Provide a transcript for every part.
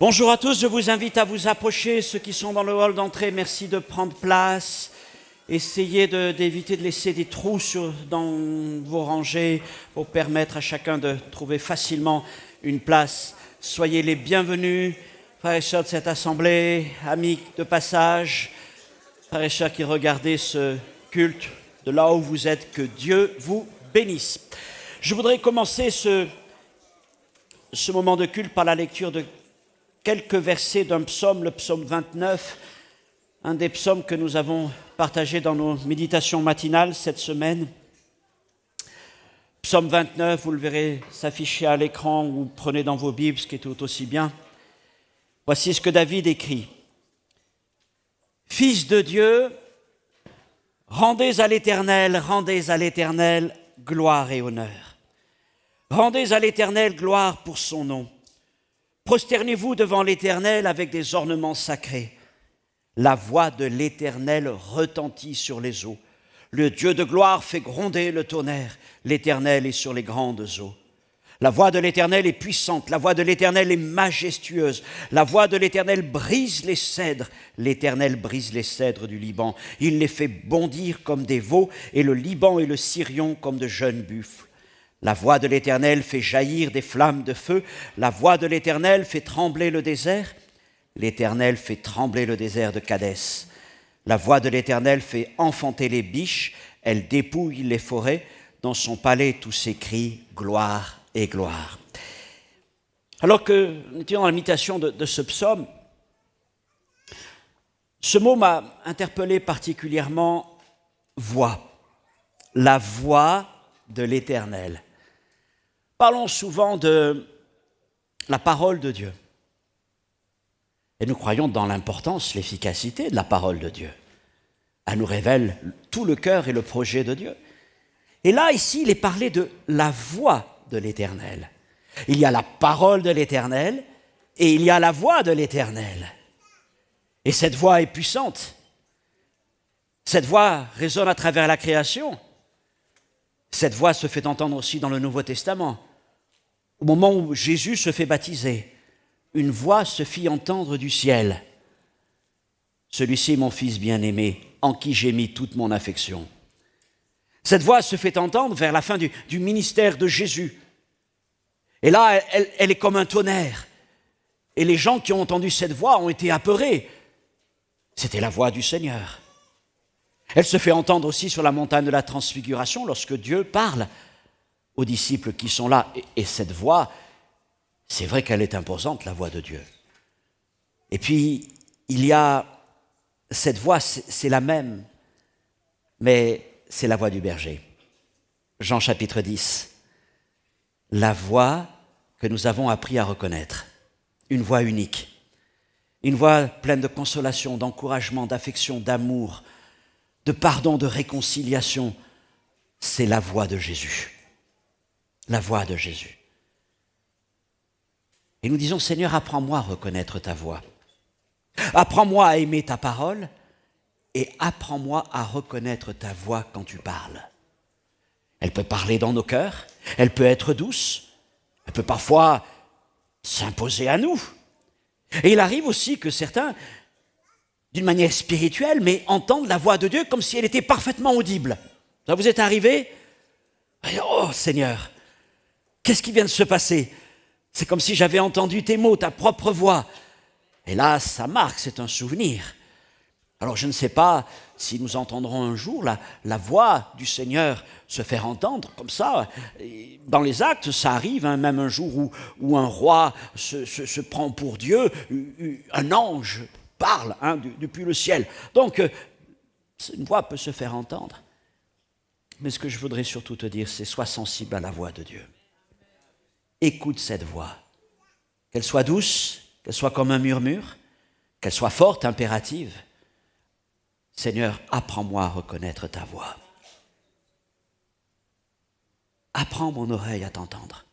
Bonjour à tous, je vous invite à vous approcher. Ceux qui sont dans le hall d'entrée, merci de prendre place. Essayez d'éviter de laisser des trous dans vos rangées pour permettre à chacun de trouver facilement une place. Soyez les bienvenus, frères et sœurs de cette assemblée, amis de passage, frères et sœurs qui regardez ce culte de là où vous êtes, que Dieu vous bénisse. Je voudrais commencer ce moment de culte par la lecture de quelques versets d'un psaume, le psaume 29, un des psaumes que nous avons partagé dans nos méditations matinales cette semaine. Psaume 29, vous le verrez s'afficher à l'écran ou prenez dans vos Bibles, ce qui est tout aussi bien. Voici ce que David écrit. « Fils de Dieu, rendez à l'Éternel gloire et honneur. Rendez à l'Éternel gloire pour son nom. Prosternez-vous devant l'Éternel avec des ornements sacrés. La voix de l'Éternel retentit sur les eaux. Le Dieu de gloire fait gronder le tonnerre. L'Éternel est sur les grandes eaux. La voix de l'Éternel est puissante. La voix de l'Éternel est majestueuse. La voix de l'Éternel brise les cèdres. L'Éternel brise les cèdres du Liban. Il les fait bondir comme des veaux et le Liban et le Sirion comme de jeunes buffles. La voix de l'Éternel fait jaillir des flammes de feu. La voix de l'Éternel fait trembler le désert. L'Éternel fait trembler le désert de Kadès. La voix de l'Éternel fait enfanter les biches. Elle dépouille les forêts. Dans son palais, tous s'écrient gloire et gloire. Alors que nous étions dans la méditation de ce psaume, ce mot m'a interpellé particulièrement, voix. La voix de l'Éternel. Parlons souvent de la parole de Dieu. Et nous croyons dans l'importance, l'efficacité de la parole de Dieu. Elle nous révèle tout le cœur et le projet de Dieu. Et là, ici, il est parlé de la voix de l'Éternel. Il y a la parole de l'Éternel et il y a la voix de l'Éternel. Et cette voix est puissante. Cette voix résonne à travers la création. Cette voix se fait entendre aussi dans le Nouveau Testament. Au moment où Jésus se fait baptiser, une voix se fit entendre du ciel. Celui-ci est mon fils bien-aimé, en qui j'ai mis toute mon affection. Cette voix se fait entendre vers la fin du ministère de Jésus. Et là, elle est comme un tonnerre. Et les gens qui ont entendu cette voix ont été apeurés. C'était la voix du Seigneur. Elle se fait entendre aussi sur la montagne de la Transfiguration lorsque Dieu parle aux disciples qui sont là. Et cette voix, c'est vrai qu'elle est imposante, la voix de Dieu. Et puis, il y a cette voix, c'est la même, mais c'est la voix du berger. Jean chapitre 10. La voix que nous avons appris à reconnaître. Une voix unique. Une voix pleine de consolation, d'encouragement, d'affection, d'amour, de pardon, de réconciliation, c'est la voix de Jésus. La voix de Jésus. Et nous disons, Seigneur, apprends-moi à reconnaître ta voix. Apprends-moi à aimer ta parole et apprends-moi à reconnaître ta voix quand tu parles. Elle peut parler dans nos cœurs, elle peut être douce, elle peut parfois s'imposer à nous. Et il arrive aussi que certains, d'une manière spirituelle, mais entendent la voix de Dieu comme si elle était parfaitement audible. Ça vous est arrivé? Oh Seigneur, qu'est-ce qui vient de se passer? C'est comme si j'avais entendu tes mots, ta propre voix. Et là, ça marque, c'est un souvenir. Alors je ne sais pas si nous entendrons un jour la voix du Seigneur se faire entendre comme ça. Dans les actes, ça arrive, même un jour où un roi se prend pour Dieu, un ange parle depuis le ciel. Donc, une voix peut se faire entendre. Mais ce que je voudrais surtout te dire, c'est sois sensible à la voix de Dieu. Écoute cette voix. Qu'elle soit douce, qu'elle soit comme un murmure, qu'elle soit forte, impérative. Seigneur, apprends-moi à reconnaître ta voix. Apprends mon oreille à t'entendre.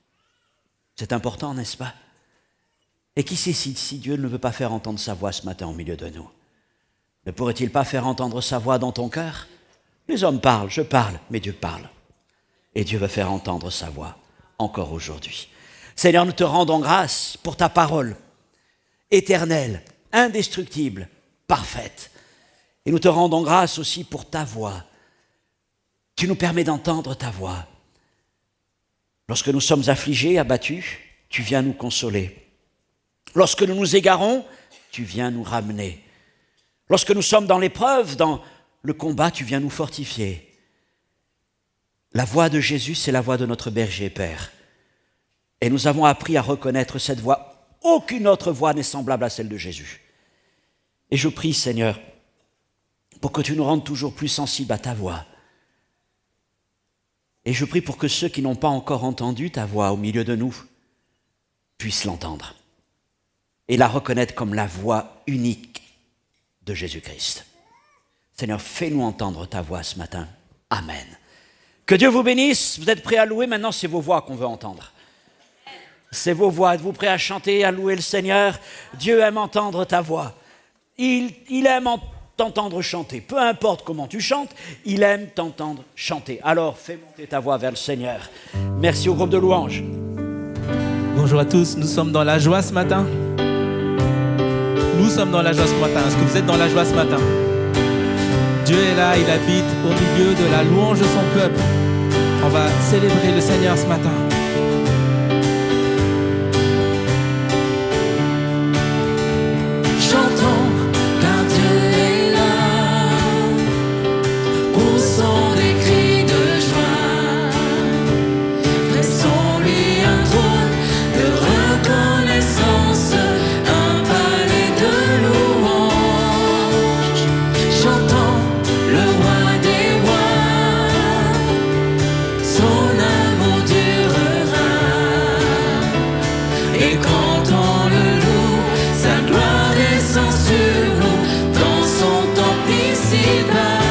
C'est important, n'est-ce pas? Et qui sait si Dieu ne veut pas faire entendre sa voix ce matin au milieu de nous? Ne pourrait-il pas faire entendre sa voix dans ton cœur? Les hommes parlent, je parle, mais Dieu parle. Et Dieu veut faire entendre sa voix encore aujourd'hui. Seigneur, nous te rendons grâce pour ta parole. éternelle, indestructible, parfaite. Et nous te rendons grâce aussi pour ta voix. Tu nous permets d'entendre ta voix. Lorsque nous sommes affligés, abattus, tu viens nous consoler. Lorsque nous nous égarons, tu viens nous ramener. Lorsque nous sommes dans l'épreuve, dans le combat, tu viens nous fortifier. La voix de Jésus, c'est la voix de notre berger, Père. Et nous avons appris à reconnaître cette voix. Aucune autre voix n'est semblable à celle de Jésus. Et je prie, Seigneur, pour que tu nous rendes toujours plus sensibles à ta voix. Et je prie pour que ceux qui n'ont pas encore entendu ta voix au milieu de nous puissent l'entendre et la reconnaître comme la voix unique de Jésus-Christ. Seigneur, fais-nous entendre ta voix ce matin. Amen. Que Dieu vous bénisse. Vous êtes prêts à louer? Maintenant, c'est vos voix qu'on veut entendre. C'est vos voix. Êtes-vous prêts à chanter, à louer le Seigneur? Dieu aime entendre ta voix. Il aime t'entendre chanter. Peu importe comment tu chantes, il aime t'entendre chanter. Alors, fais monter ta voix vers le Seigneur. Merci au groupe de louanges. Bonjour à tous, nous sommes dans la joie ce matin. Nous sommes dans la joie ce matin. Est-ce que vous êtes dans la joie ce matin? Dieu est là, il habite au milieu de la louange de son peuple. On va célébrer le Seigneur ce matin. Chantons, car Dieu est là. Poussons des cris de joie. Dressons-lui un trône de reconnaissance, un palais de louange. Chantons le roi des rois. Son amour durera. Et quand on le loue, sa gloire descend sur nous dans son temple ici-bas.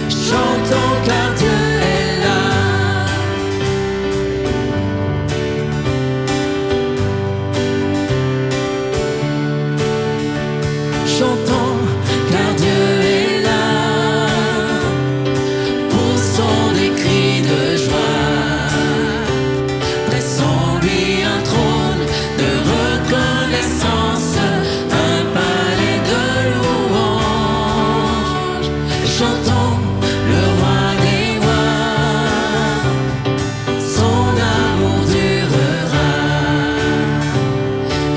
Chantons car Dieu est là. Chantons car Dieu est là. Poussons des cris de joie. Dressons-lui un trône de reconnaissance, un palais de louange. Chantons le roi des rois. Son amour durera.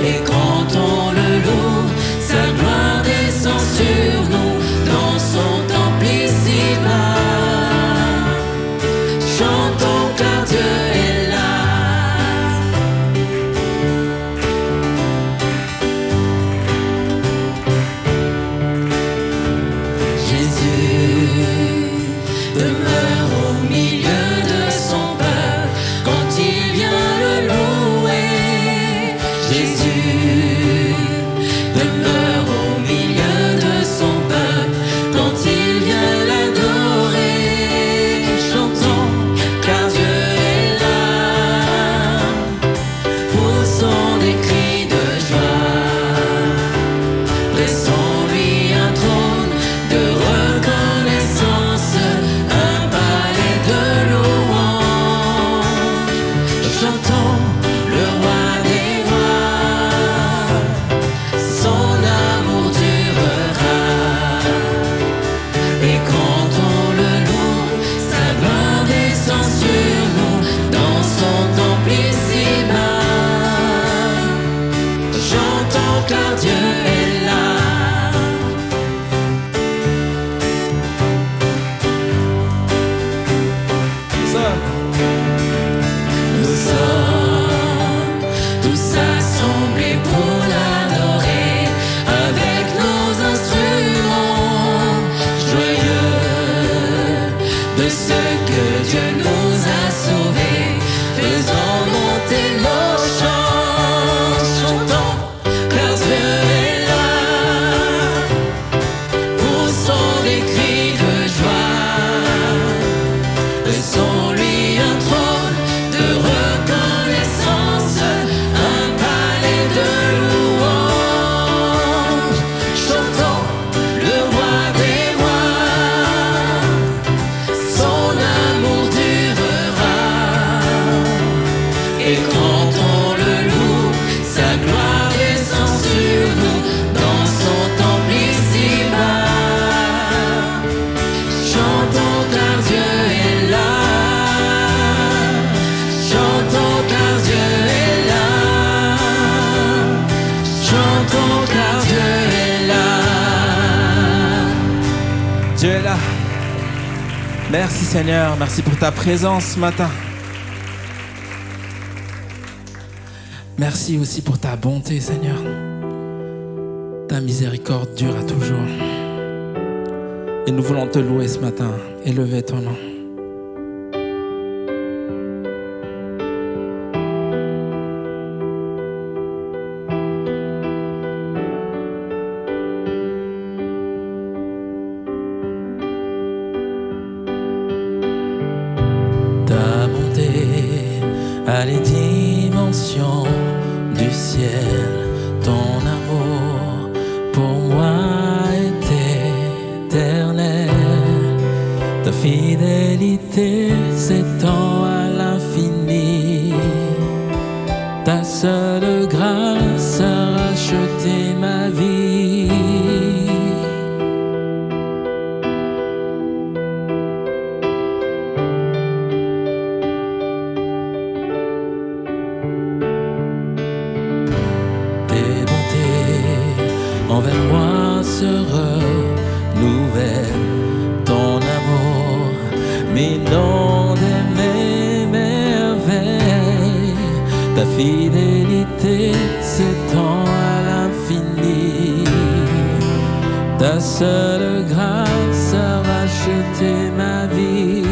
Et quand on le loue, sa gloire descend sur nous dans son temple ici-bas. Chantons car Dieu est là. Jésus demeure au milieu de son peuple quand il vient le louer. Jésus demeure au milieu de son peuple quand il vient l'adorer. Chantons car Dieu est là. Poussons des cris de joie. Dressons-lui un trône de reconnaissance, un palais de louange. Chantons le roi des rois. Son amour durera. Et quand on le loue, sa gloire descend sur nous dans son temple ici-bas. Chantons car Dieu est là. Nous sommes tous assemblés pour l'adorer avec nos instruments, joyeux de ce que Dieu nous a sauvés, faisant monter nos chants. Chantons car Dieu est là. Poussons des cris de joie. Dressons-lui un trône de reconnaissance, un palais de louange. Chantons le roi des rois. Son amour durera. Merci Seigneur, merci pour ta présence ce matin. Merci aussi pour ta bonté Seigneur. Ta miséricorde dure à toujours. Et nous voulons te louer ce matin, élever ton nom. Ta bonté a les dimensions du ciel, ton amour pour moi est éternel. Ta fidélité s'étend à l'infini. Ta seule grâce a racheté ma vie. Tes bontés envers moi se renouvellent. Ton amour m'inonde mes merveilles. Ta fidélité s'étend à l'infini. Ta seule grâce a racheté ma vie.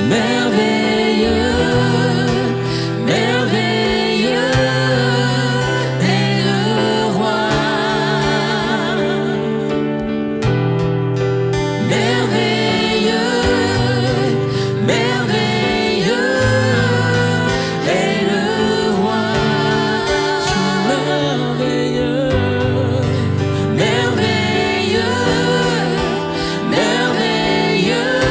Merveilleux, merveilleux est le roi. Merveilleux, merveilleux est le roi. Tu es merveilleux, merveilleux, merveilleux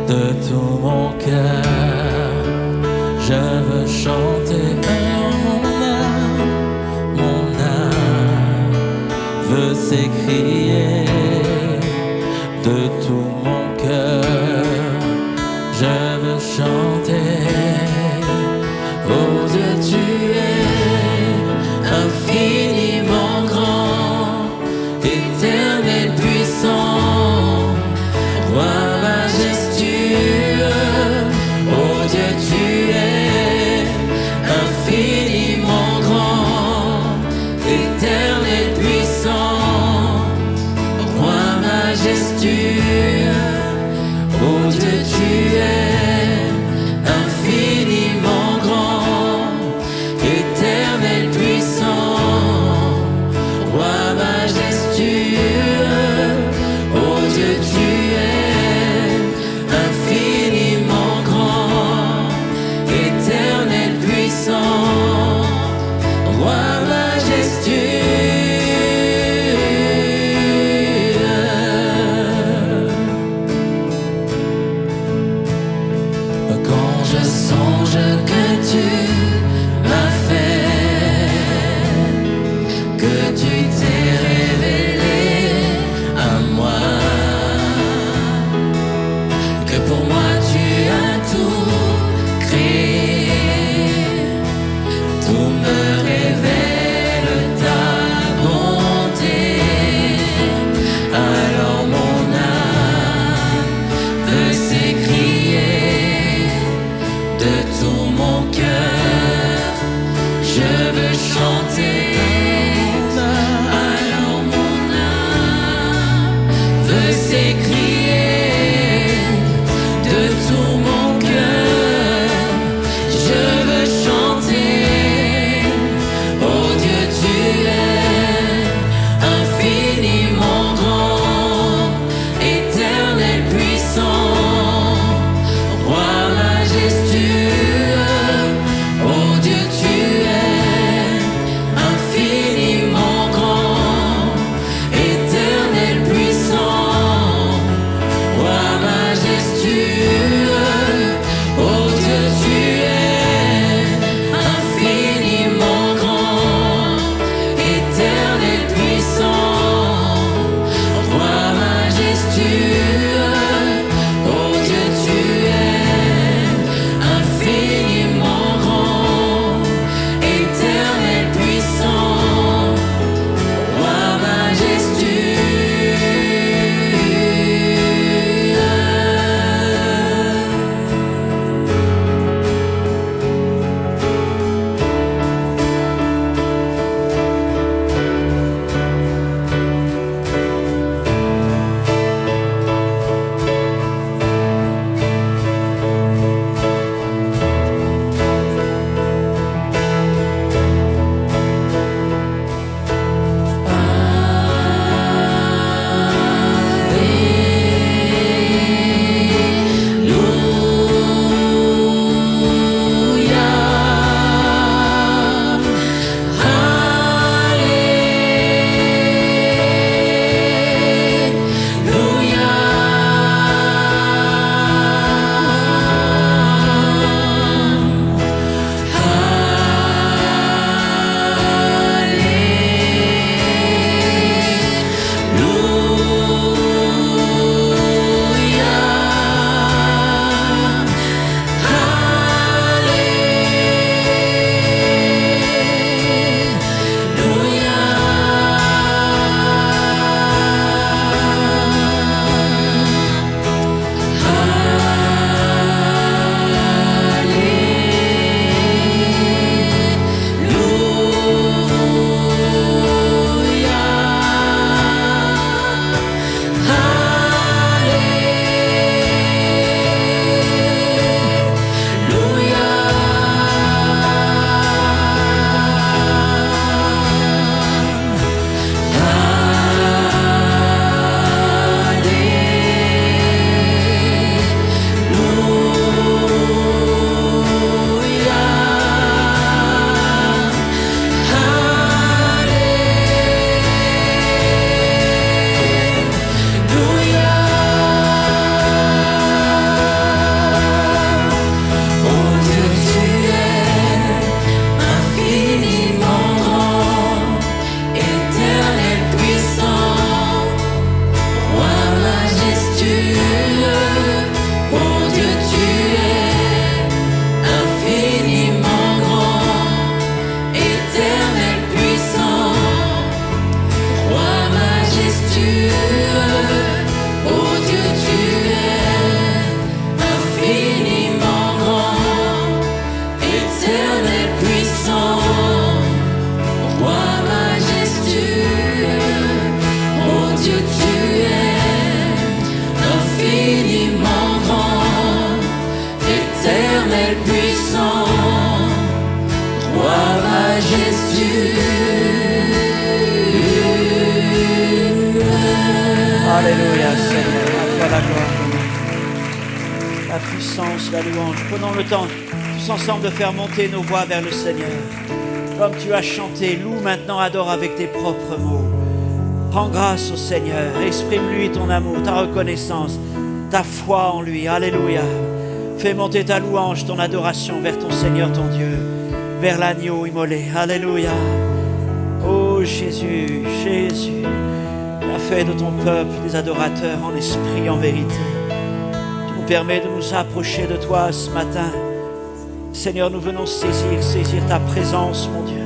de tout mon cœur. Je veux chanter, alors mon âme veut s'écrier de tout mon cœur. Je veux chanter, oh Dieu, tu es infiniment grand, éternel puissant, roi majestueux. Oh Dieu, tu es infiniment grand, éternel puissant, roi majestueux. Oh Dieu, tu es infiniment grand, éternel puissant, roi majestueux. Oh Dieu, tu es infiniment grand, éternel puissant, roi majestueux. Quand je songe que tu m'as fait, que tu t'es révélé à moi, que pour moi tu as tout créé, tout me révèle ta bonté. Alors mon âme veut s'écrier de tout mon cœur. Je veux chanter, alors mon âme veut s'écrier de Jésus. Alléluia, Seigneur, à toi la gloire, la puissance, la louange. Prenons le temps, tous ensemble, de faire monter nos voix vers le Seigneur. Comme tu as chanté, loue maintenant, adore avec tes propres mots. Rends grâce au Seigneur, exprime-lui ton amour, ta reconnaissance, ta foi en lui. Alléluia. Fais monter ta louange, ton adoration vers ton Seigneur, ton Dieu, vers l'agneau immolé. Alléluia. Oh Jésus, Jésus, tu as fait de ton peuple des adorateurs en esprit, en vérité. Tu nous permets de nous approcher de toi ce matin. Seigneur, nous venons saisir ta présence, mon Dieu.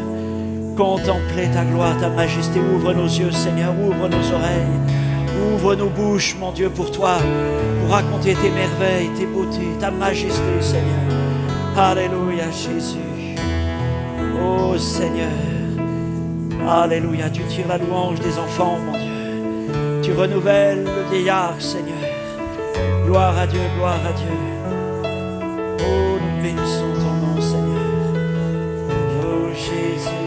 Contempler ta gloire, ta majesté. Ouvre nos yeux, Seigneur, ouvre nos oreilles. Ouvre nos bouches, mon Dieu, pour toi, pour raconter tes merveilles, tes beautés, ta majesté, Seigneur. Alléluia, Jésus. Oh Seigneur. Alléluia, tu tires la louange des enfants, mon Dieu. Tu renouvelles le vieillard, Seigneur. Gloire à Dieu, gloire à Dieu. Oh, nous bénissons ton nom, Seigneur. Oh Jésus.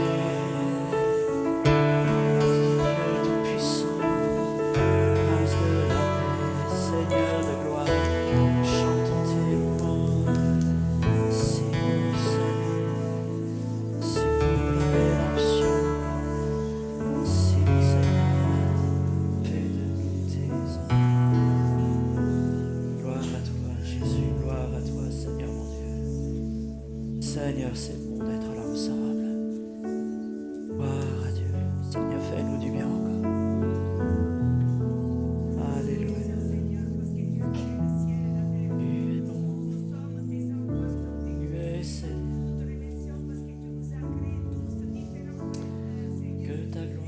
Seigneur, c'est bon d'être là ensemble. Gloire à Dieu. Seigneur, fais-nous du bien encore. Alléluia. Tu es bon. Tu es Seigneur. Que ta gloire.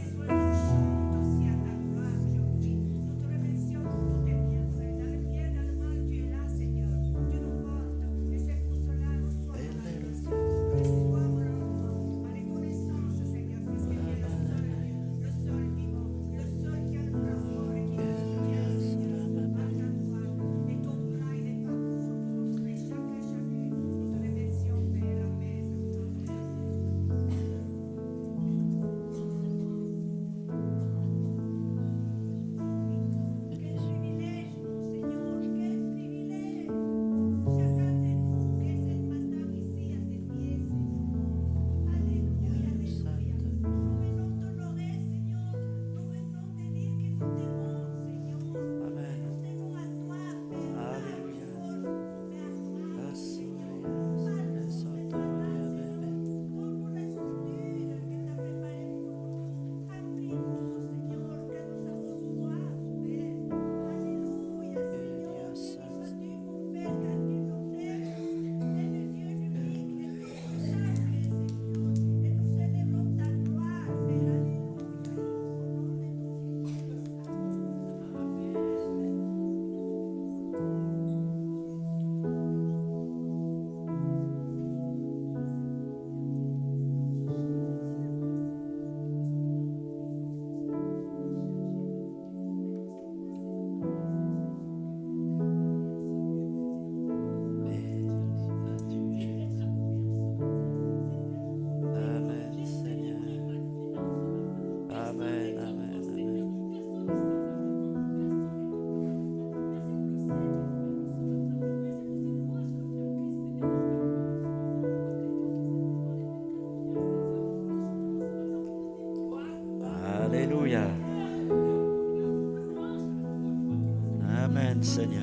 Alléluia. Amen, Seigneur.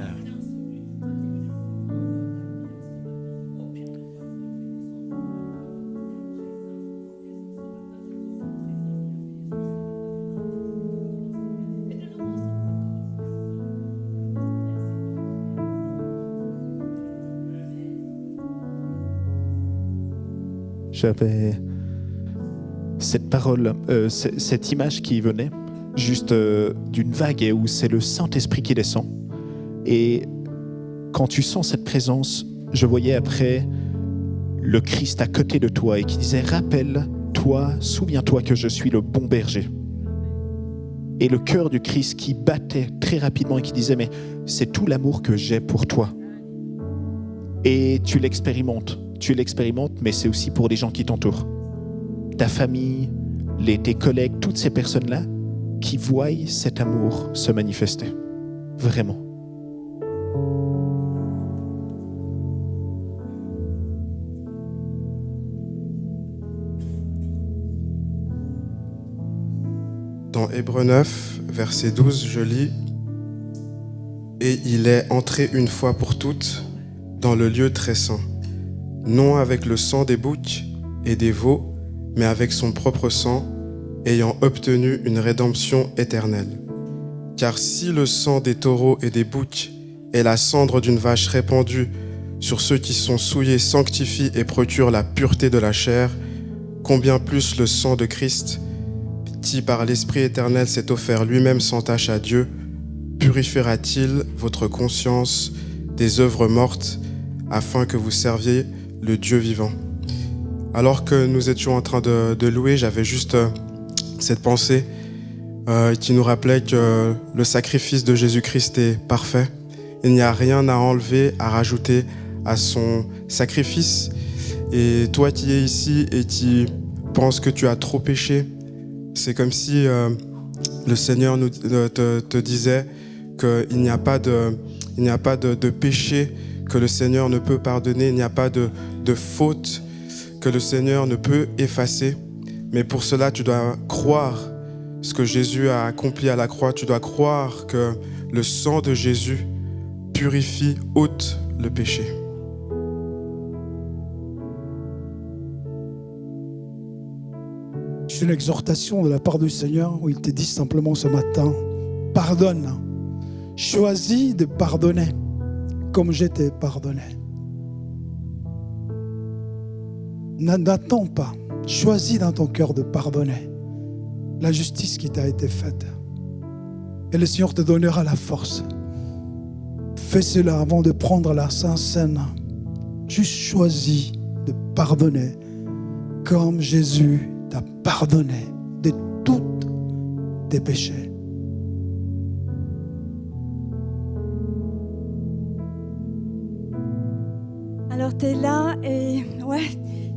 J'avais cette parole, cette image qui venait juste d'une vague et où c'est le Saint-Esprit qui descend. Et quand tu sens cette présence, je voyais après le Christ à côté de toi et qui disait « Rappelle-toi, souviens-toi que je suis le bon berger ». Et le cœur du Christ qui battait très rapidement et qui disait « Mais c'est tout l'amour que j'ai pour toi ». Et tu l'expérimentes, mais c'est aussi pour les gens qui t'entourent. ta famille, tes collègues, toutes ces personnes-là qui voient cet amour se manifester. Vraiment. Dans Hébreux 9, verset 12, je lis « Et il est entré une fois pour toutes dans le lieu très saint, non avec le sang des boucs et des veaux, mais avec son propre sang, ayant obtenu une rédemption éternelle. Car si le sang des taureaux et des boucs et la cendre d'une vache répandue sur ceux qui sont souillés sanctifie et procure la pureté de la chair, combien plus le sang de Christ, qui par l'Esprit éternel s'est offert lui-même sans tache à Dieu, purifiera-t-il votre conscience des œuvres mortes, afin que vous serviez le Dieu vivant. » Alors que nous étions en train de louer, j'avais juste cette pensée qui nous rappelait que le sacrifice de Jésus-Christ est parfait. Il n'y a rien à enlever, à rajouter à son sacrifice. Et toi qui es ici et qui penses que tu as trop péché, c'est comme si le Seigneur te disait qu'il n'y a pas de péché que le Seigneur ne peut pardonner, il n'y a pas de faute que le Seigneur ne peut effacer. Mais pour cela, tu dois croire ce que Jésus a accompli à la croix. Tu dois croire que le sang de Jésus purifie, ôte le péché. C'est une exhortation de la part du Seigneur où il te dit simplement ce matin, pardonne, choisis de pardonner comme je t'ai pardonné. N'attends pas, choisis dans ton cœur de pardonner la justice qui t'a été faite. Et le Seigneur te donnera la force. Fais cela avant de prendre la Sainte Seine. Juste choisis de pardonner comme Jésus t'a pardonné de tous tes péchés. Alors tu es là et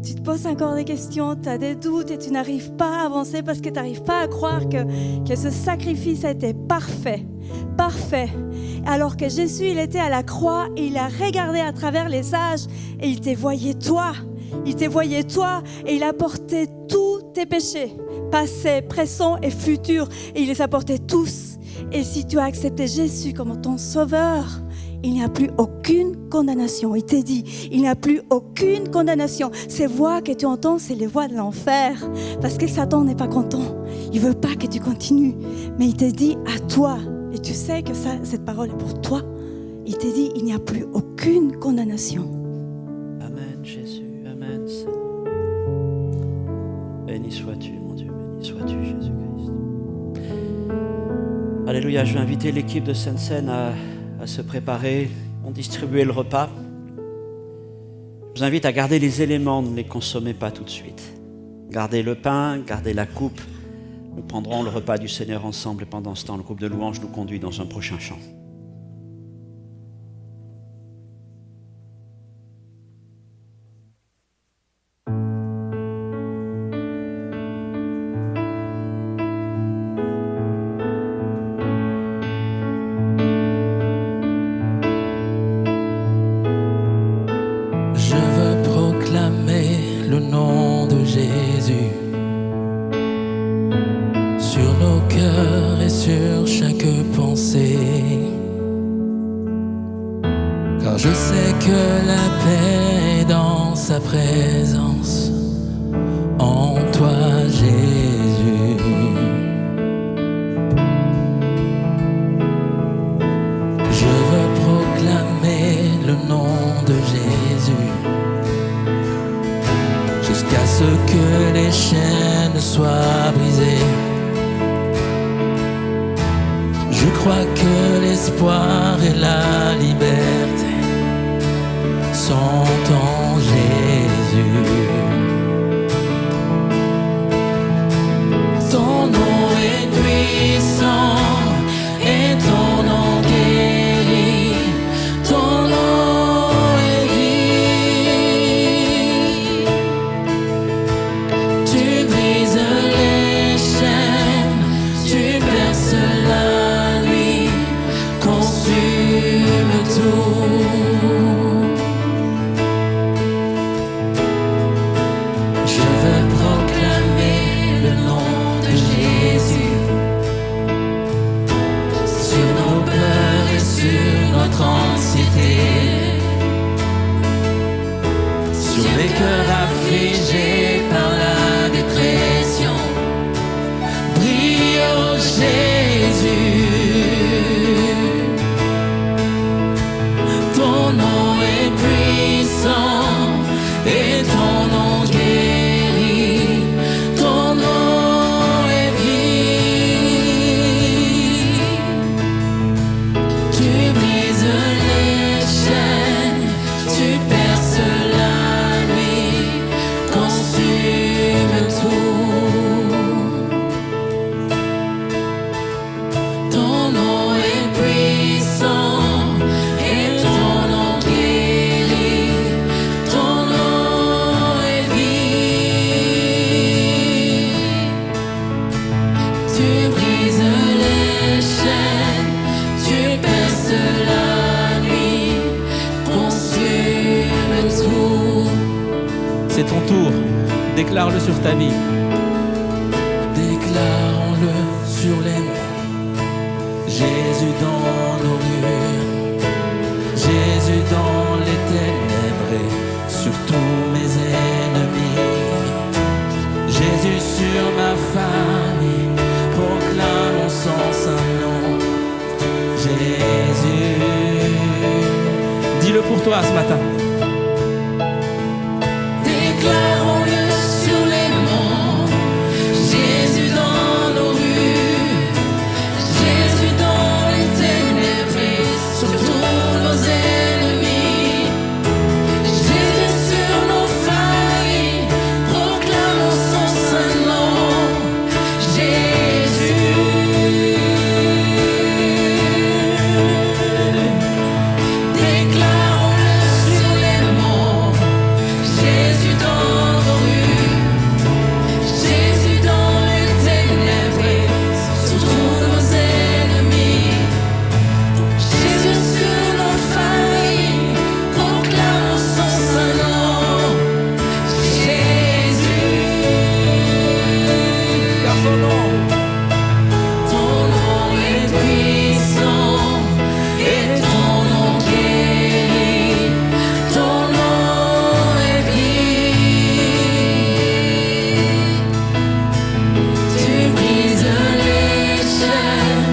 tu te poses encore des questions, tu as des doutes et tu n'arrives pas à avancer parce que tu n'arrives pas à croire que ce sacrifice a été parfait. Parfait. Alors que Jésus, il était à la croix et il a regardé à travers les âges et il te voyait toi. Il te voyait toi et il a porté tous tes péchés, passés, présents et futurs. Et il les a portés tous. Et si tu as accepté Jésus comme ton sauveur, il n'y a plus aucune condamnation. Il t'a dit, il n'y a plus aucune condamnation. Ces voix que tu entends, c'est les voix de l'enfer. Parce que Satan n'est pas content. Il ne veut pas que tu continues. Mais il te dit à toi, et tu sais que cette parole est pour toi, il te dit, il n'y a plus aucune condamnation. Amen, Jésus. Amen, Seigneur. Béni sois-tu, mon Dieu. Béni sois-tu, Jésus-Christ. Alléluia. Je vais inviter l'équipe de Sainte-Seine à se préparer, on distribuer le repas. Je vous invite à garder les éléments, ne les consommez pas tout de suite. Gardez le pain, gardez la coupe. Nous prendrons le repas du Seigneur ensemble et pendant ce temps, le groupe de louanges nous conduit dans un prochain chant. Tu sur les cœurs affligés par la dépression. Brille, oh Jésus, ton nom est puissant et ton nom guérit, ton nom est vie. Tu brises les chaînes, tu perces la nuit, consume tout. Ton nom est puissant et ton nom guérit, ton nom est vie. Tu brises les chaînes, tu perces la nuit, consume tout. C'est ton tour. Déclare-le sur ta vie. Déclarons-le sur les monts. Jésus dans nos rues, Jésus dans les ténèbres et sur tous mes ennemis. Jésus sur ma famille, proclamons son saint nom. Jésus. Dis-le pour toi ce matin. Déclarons-le sur les monts, Jésus dans nos rues, Jésus dans les ténèbres et sur tous nos ennemis. Jésus sur nos failles, proclamons son saint nom. Jésus. Déclarons-le sur les monts, Jésus dans nos rues, Jésus dans les ténèbres et sur tous nos ennemis. Jésus sur nos failles, proclamons son saint nom. Jésus. Car son nom. Ton nom est puissant et ton nom guérit, ton nom est vie. Tu brises les chaînes,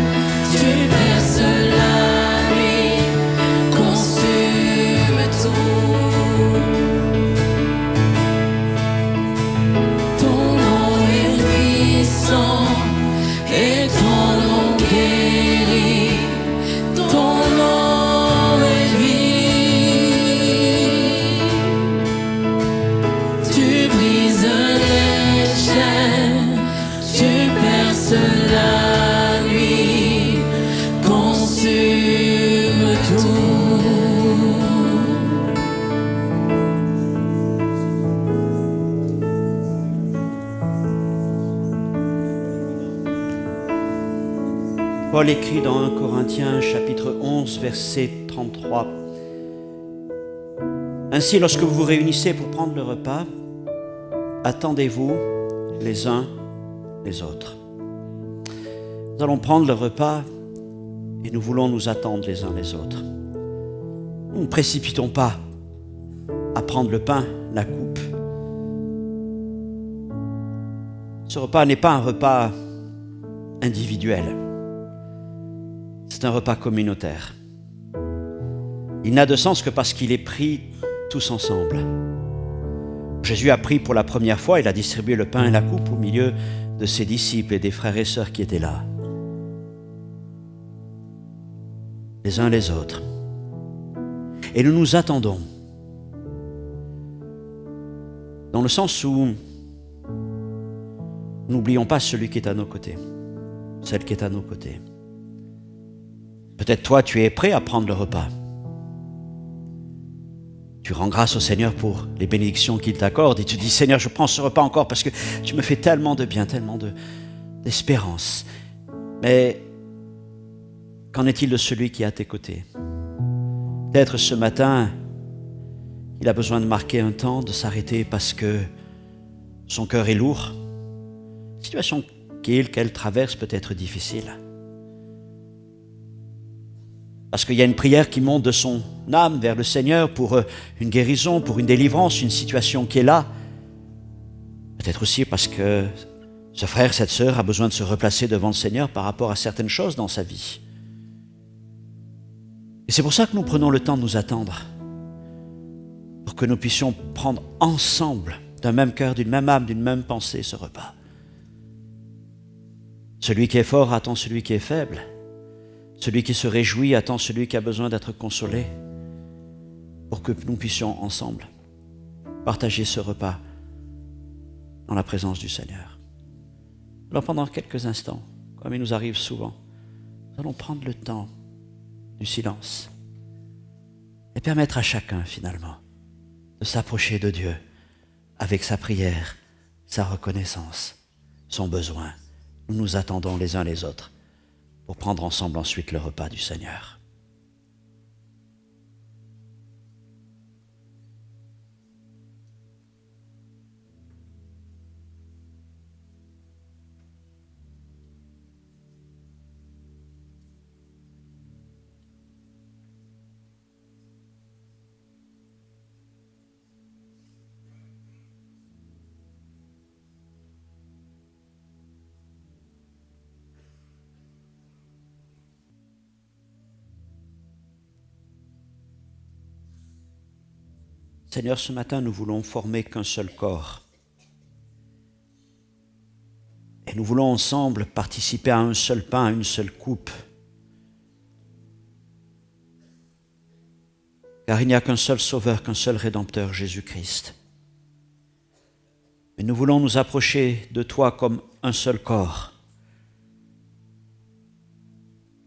tu perces la nuit, consume tout. Ton nom est puissant et ton nom guérit, ton nom est vie. Tu brises les chaînes, tu perces la nuit, consume tout. Paul écrit dans 1 Corinthiens chapitre 11 verset 33. Ainsi, lorsque vous vous réunissez pour prendre le repas, attendez-vous les uns les autres. Nous allons prendre le repas et nous voulons nous attendre les uns les autres. Nous ne précipitons pas à prendre le pain, la coupe. Ce repas n'est pas un repas individuel. C'est un repas communautaire. Il n'a de sens que parce qu'il est pris tous ensemble. Jésus a pris pour la première fois, il a distribué le pain et la coupe au milieu de ses disciples et des frères et sœurs qui étaient là. Les uns les autres. Et nous nous attendons. Dans le sens où n'oublions pas celui qui est à nos côtés, celle qui est à nos côtés. Peut-être toi, tu es prêt à prendre le repas. Tu rends grâce au Seigneur pour les bénédictions qu'il t'accorde et tu dis, Seigneur, je prends ce repas encore parce que tu me fais tellement de bien, tellement d'espérance. Mais qu'en est-il de celui qui est à tes côtés? Peut-être ce matin, il a besoin de marquer un temps, de s'arrêter parce que son cœur est lourd. La situation qu'elle traverse peut être difficile. Parce qu'il y a une prière qui monte de son âme vers le Seigneur pour une guérison, pour une délivrance, une situation qui est là. Peut-être aussi parce que ce frère, cette sœur a besoin de se replacer devant le Seigneur par rapport à certaines choses dans sa vie. Et c'est pour ça que nous prenons le temps de nous attendre, pour que nous puissions prendre ensemble, d'un même cœur, d'une même âme, d'une même pensée, ce repas. Celui qui est fort attend celui qui est faible. Celui qui se réjouit attend celui qui a besoin d'être consolé, pour que nous puissions ensemble partager ce repas dans la présence du Seigneur. Alors pendant quelques instants, comme il nous arrive souvent, nous allons prendre le temps du silence et permettre à chacun finalement de s'approcher de Dieu avec sa prière, sa reconnaissance, son besoin. Nous nous attendons les uns les autres pour prendre ensemble ensuite le repas du Seigneur. Seigneur, ce matin, nous voulons former qu'un seul corps. Et nous voulons ensemble participer à un seul pain, à une seule coupe. Car il n'y a qu'un seul Sauveur, qu'un seul Rédempteur, Jésus-Christ. Mais nous voulons nous approcher de toi comme un seul corps.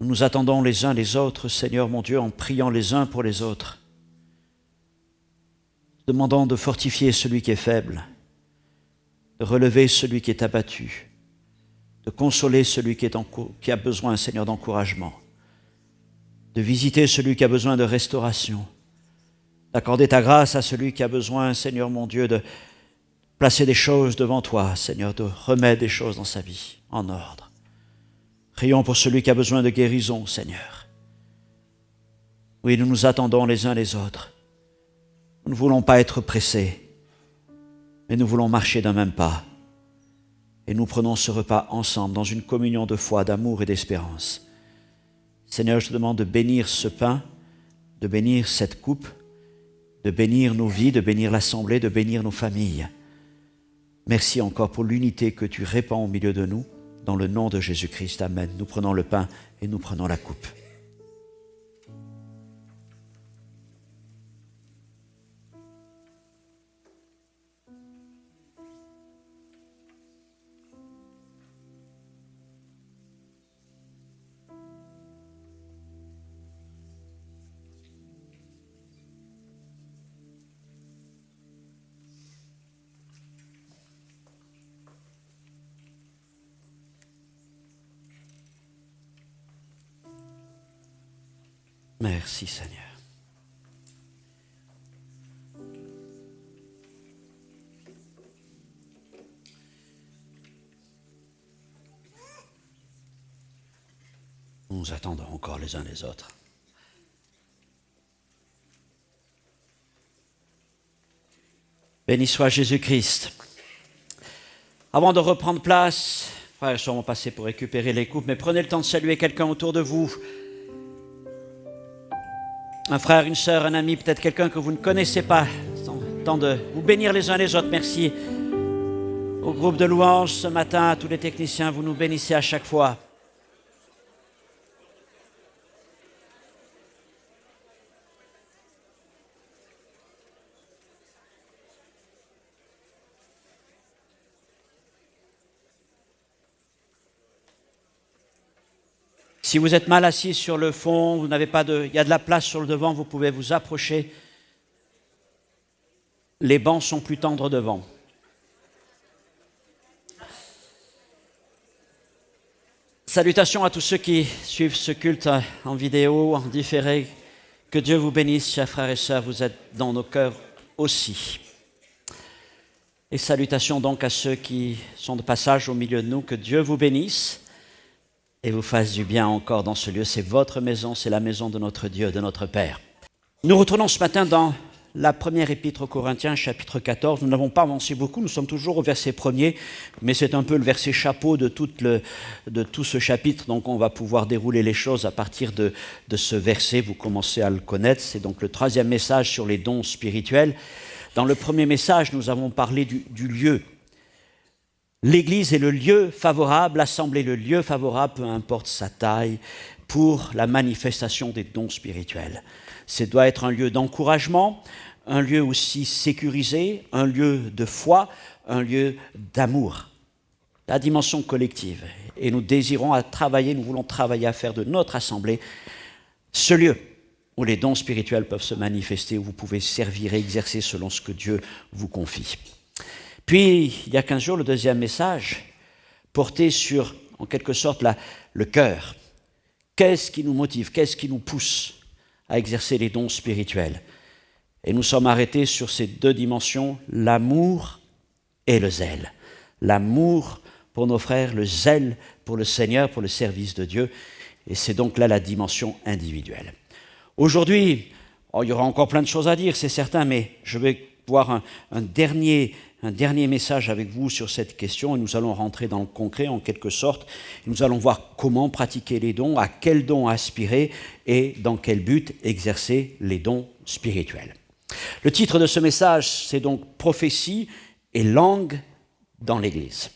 Nous nous attendons les uns les autres, Seigneur mon Dieu, en priant les uns pour les autres, demandant de fortifier celui qui est faible, de relever celui qui est abattu, de consoler celui qui a besoin, Seigneur, d'encouragement, de visiter celui qui a besoin de restauration, d'accorder ta grâce à celui qui a besoin, Seigneur mon Dieu, de placer des choses devant toi, Seigneur, de remettre des choses dans sa vie en ordre. Prions pour celui qui a besoin de guérison, Seigneur. Oui, nous nous attendons les uns les autres. Nous ne voulons pas être pressés, mais nous voulons marcher d'un même pas. Et nous prenons ce repas ensemble dans une communion de foi, d'amour et d'espérance. Seigneur, je te demande de bénir ce pain, de bénir cette coupe, de bénir nos vies, de bénir l'assemblée, de bénir nos familles. Merci encore pour l'unité que tu répands au milieu de nous. Dans le nom de Jésus-Christ, amen. Nous prenons le pain et nous prenons la coupe. Merci Seigneur. Nous nous attendons encore les uns les autres. Béni soit Jésus-Christ. Avant de reprendre place, frères, sont passés pour récupérer les coupes, mais prenez le temps de saluer quelqu'un autour de vous. Un frère, une sœur, un ami, peut-être quelqu'un que vous ne connaissez pas. Temps de vous bénir les uns les autres. Merci au groupe de louanges ce matin, à tous les techniciens, vous nous bénissez à chaque fois. Si vous êtes mal assis sur le fond, vous n'avez pas il y a de la place sur le devant, vous pouvez vous approcher. Les bancs sont plus tendres devant. Salutations à tous ceux qui suivent ce culte en vidéo, en différé. Que Dieu vous bénisse, chers frères et sœurs, vous êtes dans nos cœurs aussi. Et salutations donc à ceux qui sont de passage au milieu de nous. Que Dieu vous bénisse. et vous fasse du bien encore dans ce lieu. C'est votre maison, c'est la maison de notre Dieu, de notre Père. Nous retournons ce matin dans la première épître aux Corinthiens, chapitre 14. Nous n'avons pas avancé beaucoup, nous sommes toujours au verset 1er, mais c'est un peu le verset chapeau de tout ce chapitre, donc on va pouvoir dérouler les choses à partir de ce verset. Vous commencez à le connaître, c'est donc le 3e message sur les dons spirituels. Dans le premier message, nous avons parlé du lieu. L'Église est le lieu favorable, l'Assemblée le lieu favorable, peu importe sa taille, pour la manifestation des dons spirituels. Ce doit être un lieu d'encouragement, un lieu aussi sécurisé, un lieu de foi, un lieu d'amour. La dimension collective. Et nous désirons nous voulons travailler à faire de notre assemblée ce lieu où les dons spirituels peuvent se manifester, où vous pouvez servir et exercer selon ce que Dieu vous confie. Puis, il y a 15 jours, le 2e message portait sur, en quelque sorte, le cœur. Qu'est-ce qui nous motive? Qu'est-ce qui nous pousse à exercer les dons spirituels? Et nous sommes arrêtés sur ces 2 dimensions, l'amour et le zèle. L'amour pour nos frères, le zèle pour le Seigneur, pour le service de Dieu. Et c'est donc là la dimension individuelle. Aujourd'hui, il y aura encore plein de choses à dire, c'est certain, mais je vais voir un dernier message avec vous sur cette question et nous allons rentrer dans le concret en quelque sorte. Nous allons voir comment pratiquer les dons, à quels dons aspirer et dans quel but exercer les dons spirituels. Le titre de ce message, c'est donc « Prophétie et langue dans l'Église ».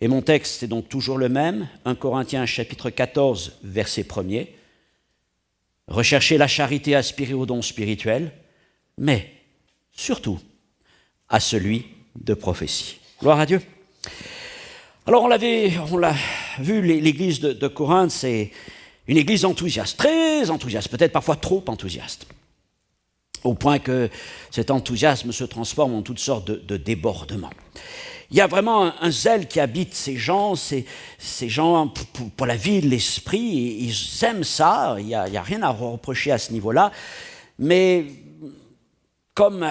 Et mon texte, c'est donc toujours le même, 1 Corinthiens chapitre 14, verset 1er. « Recherchez la charité, aspirez aux dons spirituels, mais surtout à celui de prophétie. » Gloire à Dieu. Alors on l'a vu, l'église de Corinthe, c'est une église enthousiaste, très enthousiaste, peut-être parfois trop enthousiaste, au point que cet enthousiasme se transforme en toutes sortes de débordements. Il y a vraiment un zèle qui habite ces gens pour la vie de l'esprit, ils aiment ça, il n'y a rien à reprocher à ce niveau-là, mais comme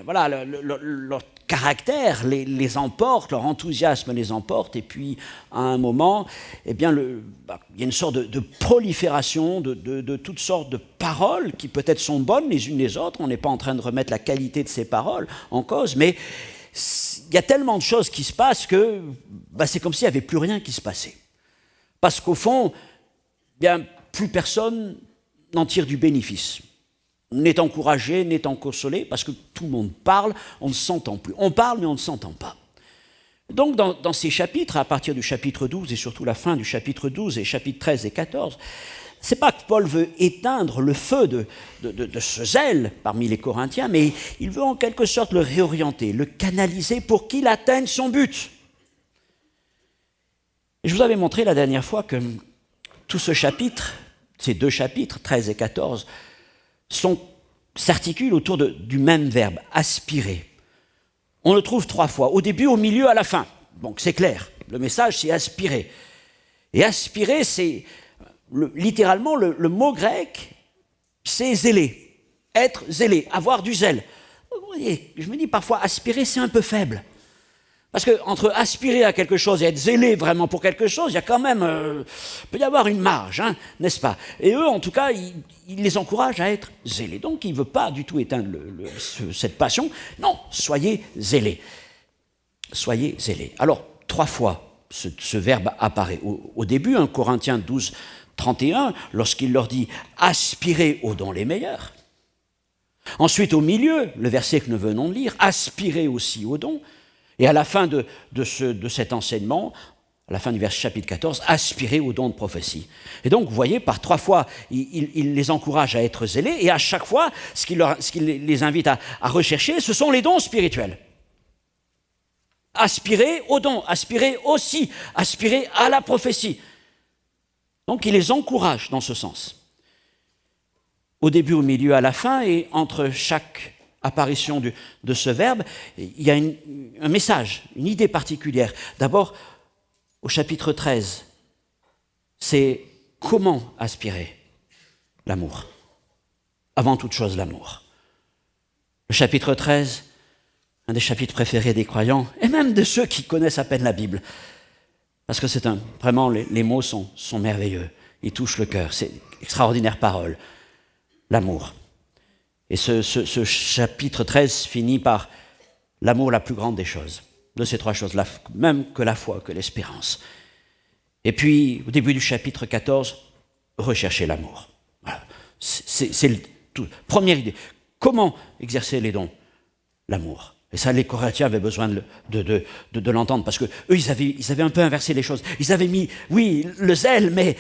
leur caractère les emporte, leur enthousiasme les emporte, et puis à un moment, il y a une sorte de prolifération de toutes sortes de paroles qui peut-être sont bonnes les unes les autres. On n'est pas en train de remettre la qualité de ces paroles en cause, mais il y a tellement de choses qui se passent que c'est comme s'il n'y avait plus rien qui se passait. Parce qu'au fond, plus personne n'en tire du bénéfice. N'est encouragé, n'est consolé, parce que tout le monde parle, on ne s'entend plus. On parle, mais on ne s'entend pas. Donc, dans ces chapitres, à partir du chapitre 12 et surtout la fin du chapitre 12 et chapitres 13 et 14, c'est pas que Paul veut éteindre le feu de ce zèle parmi les Corinthiens, mais il veut en quelque sorte le réorienter, le canaliser pour qu'il atteigne son but. Et je vous avais montré la dernière fois que tout ce chapitre, ces 2 chapitres, 13 et 14, s'articulent autour du même verbe, aspirer. On le trouve 3 fois, au début, au milieu, à la fin. Donc c'est clair, le message c'est aspirer. Et aspirer, c'est littéralement le mot grec, c'est zéler, être zélé, avoir du zèle. Vous voyez, je me dis parfois, aspirer c'est un peu faible. Parce qu'entre aspirer à quelque chose et être zélé vraiment pour quelque chose, il y a quand même, peut y avoir une marge, n'est-ce pas? Et eux, en tout cas, ils les encouragent à être zélés. Donc, il ne veut pas du tout éteindre cette passion. Non, soyez zélés. Soyez zélés. Alors, 3 fois, ce verbe apparaît. Au début, 1 Corinthiens 12, 31, lorsqu'il leur dit « aspirez aux dons les meilleurs ». Ensuite, au milieu, le verset que nous venons de lire, « aspirez aussi aux dons ». Et à la fin de cet enseignement, à la fin du chapitre 14, aspirer aux dons de prophétie. Et donc, vous voyez, par 3 fois, il les encourage à être zélés, et à chaque fois, ce qu'il les invite à rechercher, ce sont les dons spirituels. Aspirer aux dons, aspirer aussi, aspirer à la prophétie. Donc, il les encourage dans ce sens. Au début, au milieu, à la fin, et entre chaque apparition de ce verbe, il y a un message, une idée particulière. D'abord, au chapitre 13, c'est comment aspirer l'amour. Avant toute chose, l'amour. Le chapitre 13, un des chapitres préférés des croyants, et même de ceux qui connaissent à peine la Bible. Parce que vraiment, les mots sont merveilleux. Ils touchent le cœur. C'est extraordinaire parole. L'amour. Et ce chapitre 13 finit par l'amour la plus grande des choses. De ces trois choses, même que la foi, que l'espérance. Et puis, au début du chapitre 14, rechercher l'amour. Voilà. C'est première idée. Comment exercer les dons? L'amour. Et ça, les Corinthiens avaient besoin de l'entendre, parce qu'eux, ils avaient un peu inversé les choses. Ils avaient mis, oui, le zèle, mais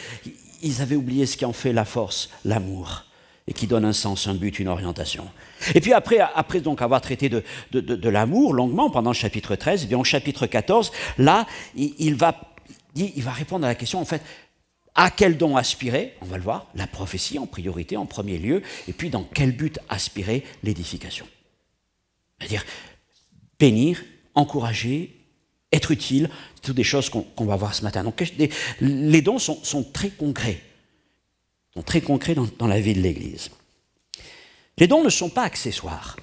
ils avaient oublié ce qui en fait la force, l'amour, et qui donne un sens, un but, une orientation. Et puis après donc avoir traité de l'amour longuement pendant le chapitre 13, eh bien au chapitre 14, là, il va répondre à la question, en fait, à quel don aspirer? On va le voir, la prophétie en priorité, en premier lieu, et puis dans quel but aspirer? L'édification. C'est-à-dire bénir, encourager, être utile, c'est toutes des choses qu'on va voir ce matin. Donc les dons sont très concrets, dans la vie de l'Église. Les dons ne sont pas accessoires.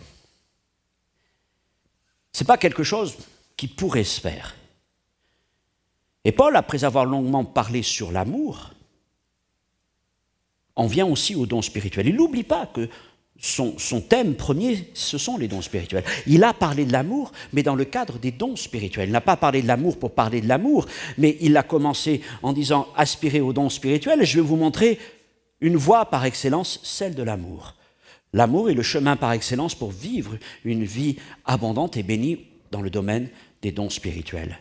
Ce n'est pas quelque chose qui pourrait se faire. Et Paul, après avoir longuement parlé sur l'amour, en vient aussi aux dons spirituels. Il n'oublie pas que son thème premier, ce sont les dons spirituels. Il a parlé de l'amour, mais dans le cadre des dons spirituels. Il n'a pas parlé de l'amour pour parler de l'amour, mais il a commencé en disant « aspirez aux dons spirituels ». Je vais vous montrer une voie par excellence, celle de l'amour. L'amour est le chemin par excellence pour vivre une vie abondante et bénie dans le domaine des dons spirituels.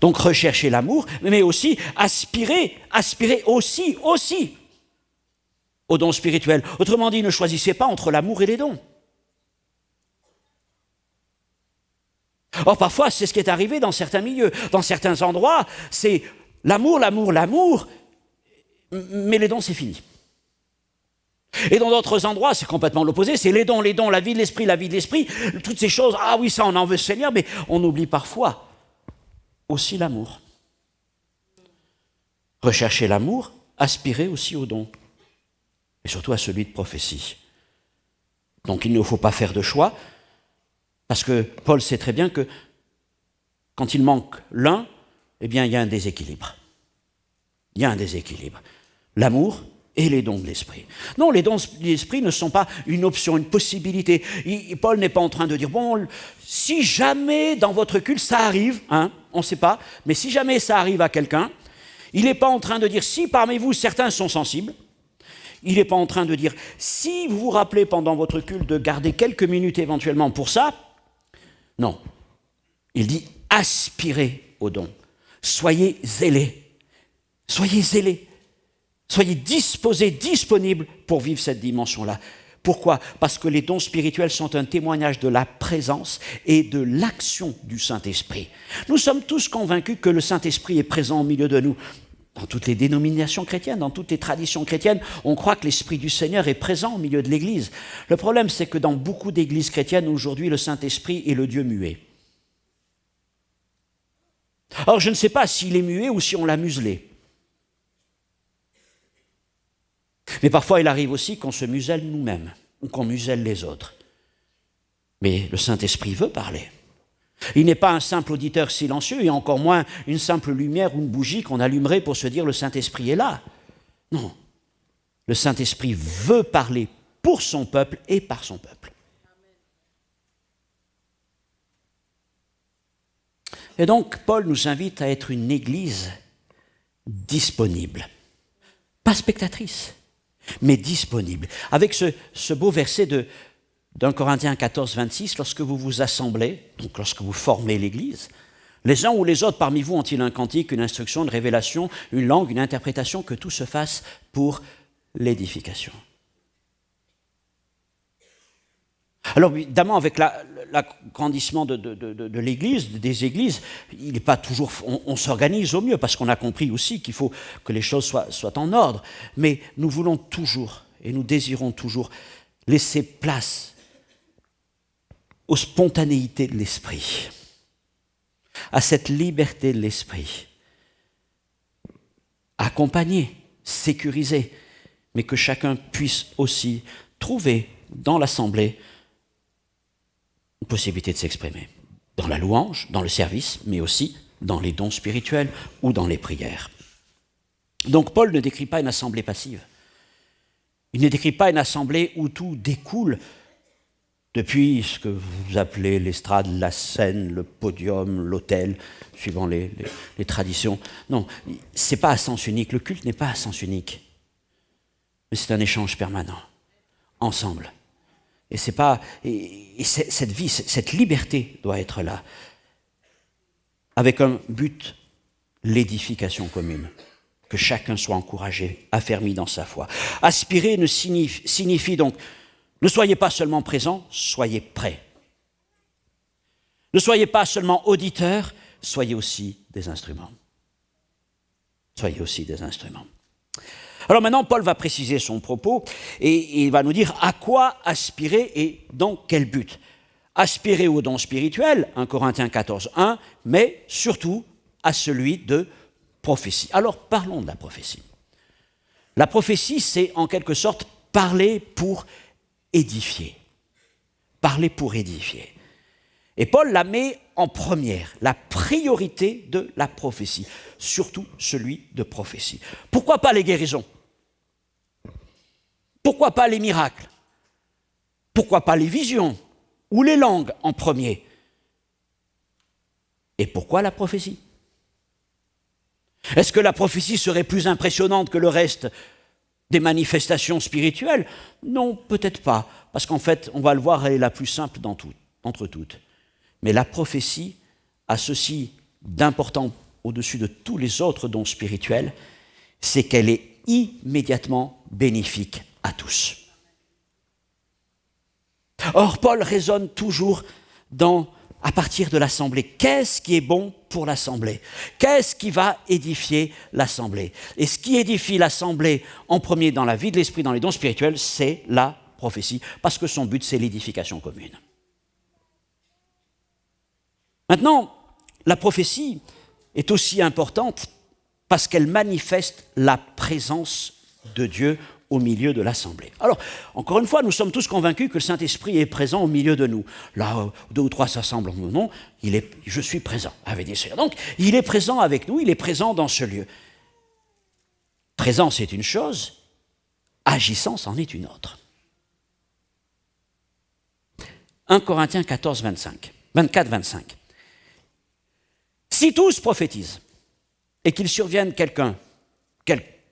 Donc rechercher l'amour, mais aussi aspirer aussi aux dons spirituels. Autrement dit, ne choisissez pas entre l'amour et les dons. Or, parfois, c'est ce qui est arrivé dans certains milieux. Dans certains endroits, c'est l'amour, mais les dons, c'est fini. Et dans d'autres endroits, c'est complètement l'opposé. C'est les dons, la vie de l'esprit, toutes ces choses. Ah oui, ça, on en veut Seigneur, mais on oublie parfois aussi l'amour. Rechercher l'amour, aspirer aussi aux dons. Et surtout à celui de prophétie. Donc il ne faut pas faire de choix, parce que Paul sait très bien que quand il manque l'un, eh bien il y a un déséquilibre. L'amour et les dons de l'esprit. Non, les dons de l'esprit ne sont pas une option, une possibilité. Paul n'est pas en train de dire, bon, si jamais dans votre culte ça arrive, on ne sait pas, mais si jamais ça arrive à quelqu'un, il n'est pas en train de dire, si parmi vous certains sont sensibles, il n'est pas en train de dire, si vous vous rappelez pendant votre culte de garder quelques minutes éventuellement pour ça, non. Il dit, aspirez aux dons. Soyez zélés. Soyez disposés, disponibles pour vivre cette dimension-là. Pourquoi? Parce que les dons spirituels sont un témoignage de la présence et de l'action du Saint-Esprit. Nous sommes tous convaincus que le Saint-Esprit est présent au milieu de nous. Dans toutes les dénominations chrétiennes, dans toutes les traditions chrétiennes, on croit que l'Esprit du Seigneur est présent au milieu de l'Église. Le problème, c'est que dans beaucoup d'églises chrétiennes, aujourd'hui, le Saint-Esprit est le Dieu muet. Or, je ne sais pas s'il est muet ou si on l'a muselé. Mais parfois, il arrive aussi qu'on se muselle nous-mêmes, ou qu'on muselle les autres. Mais le Saint-Esprit veut parler. Il n'est pas un simple auditeur silencieux, et encore moins une simple lumière ou une bougie qu'on allumerait pour se dire « le Saint-Esprit est là ». Non, le Saint-Esprit veut parler pour son peuple et par son peuple. Et donc, Paul nous invite à être une église disponible. Pas spectatrice, mais disponible. Avec ce beau verset d'un Corinthiens 14, 26, lorsque vous vous assemblez, donc lorsque vous formez l'église, les uns ou les autres parmi vous ont-ils un cantique, une instruction, une révélation, une langue, une interprétation, que tout se fasse pour l'édification. Alors évidemment, avec l'agrandissement de l'Église, des églises, il n'est pas toujours, on s'organise au mieux, parce qu'on a compris aussi qu'il faut que les choses soient en ordre. Mais nous voulons toujours, et nous désirons toujours, laisser place aux spontanéités de l'esprit, à cette liberté de l'esprit, accompagner, sécuriser, mais que chacun puisse aussi trouver dans l'assemblée une possibilité de s'exprimer, dans la louange, dans le service, mais aussi dans les dons spirituels ou dans les prières. Donc Paul ne décrit pas une assemblée passive. Il ne décrit pas une assemblée où tout découle depuis ce que vous appelez l'estrade, la scène, le podium, l'autel, suivant les traditions. Non, ce n'est pas à sens unique. Le culte n'est pas à sens unique. Mais c'est un échange permanent, ensemble. Et cette vie, cette liberté doit être là, avec un but, l'édification commune. Que chacun soit encouragé, affermi dans sa foi. Aspirer signifie donc, ne soyez pas seulement présents, soyez prêts. Ne soyez pas seulement auditeurs, soyez aussi des instruments. Soyez aussi des instruments. Alors maintenant, Paul va préciser son propos et il va nous dire à quoi aspirer et dans quel but. Aspirer au don spirituel, 1 Corinthiens 14, 1, mais surtout à celui de prophétie. Alors parlons de la prophétie. La prophétie, c'est en quelque sorte parler pour édifier. Parler pour édifier. Et Paul la met en première, la priorité de la prophétie, surtout celui de prophétie. Pourquoi pas les guérisons? Pourquoi pas les miracles? Pourquoi pas les visions ou les langues en premier? Et pourquoi la prophétie? Est-ce que la prophétie serait plus impressionnante que le reste des manifestations spirituelles? Non, peut-être pas, parce qu'en fait, on va le voir, elle est la plus simple d'entre toutes. Mais la prophétie a ceci d'important au-dessus de tous les autres dons spirituels, c'est qu'elle est immédiatement bénéfique à tous. Or, Paul raisonne toujours à partir de l'assemblée. Qu'est-ce qui est bon pour l'assemblée? Qu'est-ce qui va édifier l'assemblée? Et ce qui édifie l'assemblée en premier dans la vie de l'esprit, dans les dons spirituels, c'est la prophétie, parce que son but, c'est l'édification commune. Maintenant, la prophétie est aussi importante parce qu'elle manifeste la présence de Dieu au milieu de l'assemblée. Alors, encore une fois, nous sommes tous convaincus que le Saint-Esprit est présent au milieu de nous. Là, 2 ou 3 s'assemblent en mon nom, je suis présent, avait dit Seigneur. Donc, il est présent avec nous, il est présent dans ce lieu. Présent, c'est une chose, agissant, c'en est une autre. 1 Corinthiens 14, 24, 25. Si tous prophétisent, et qu'il survienne quelques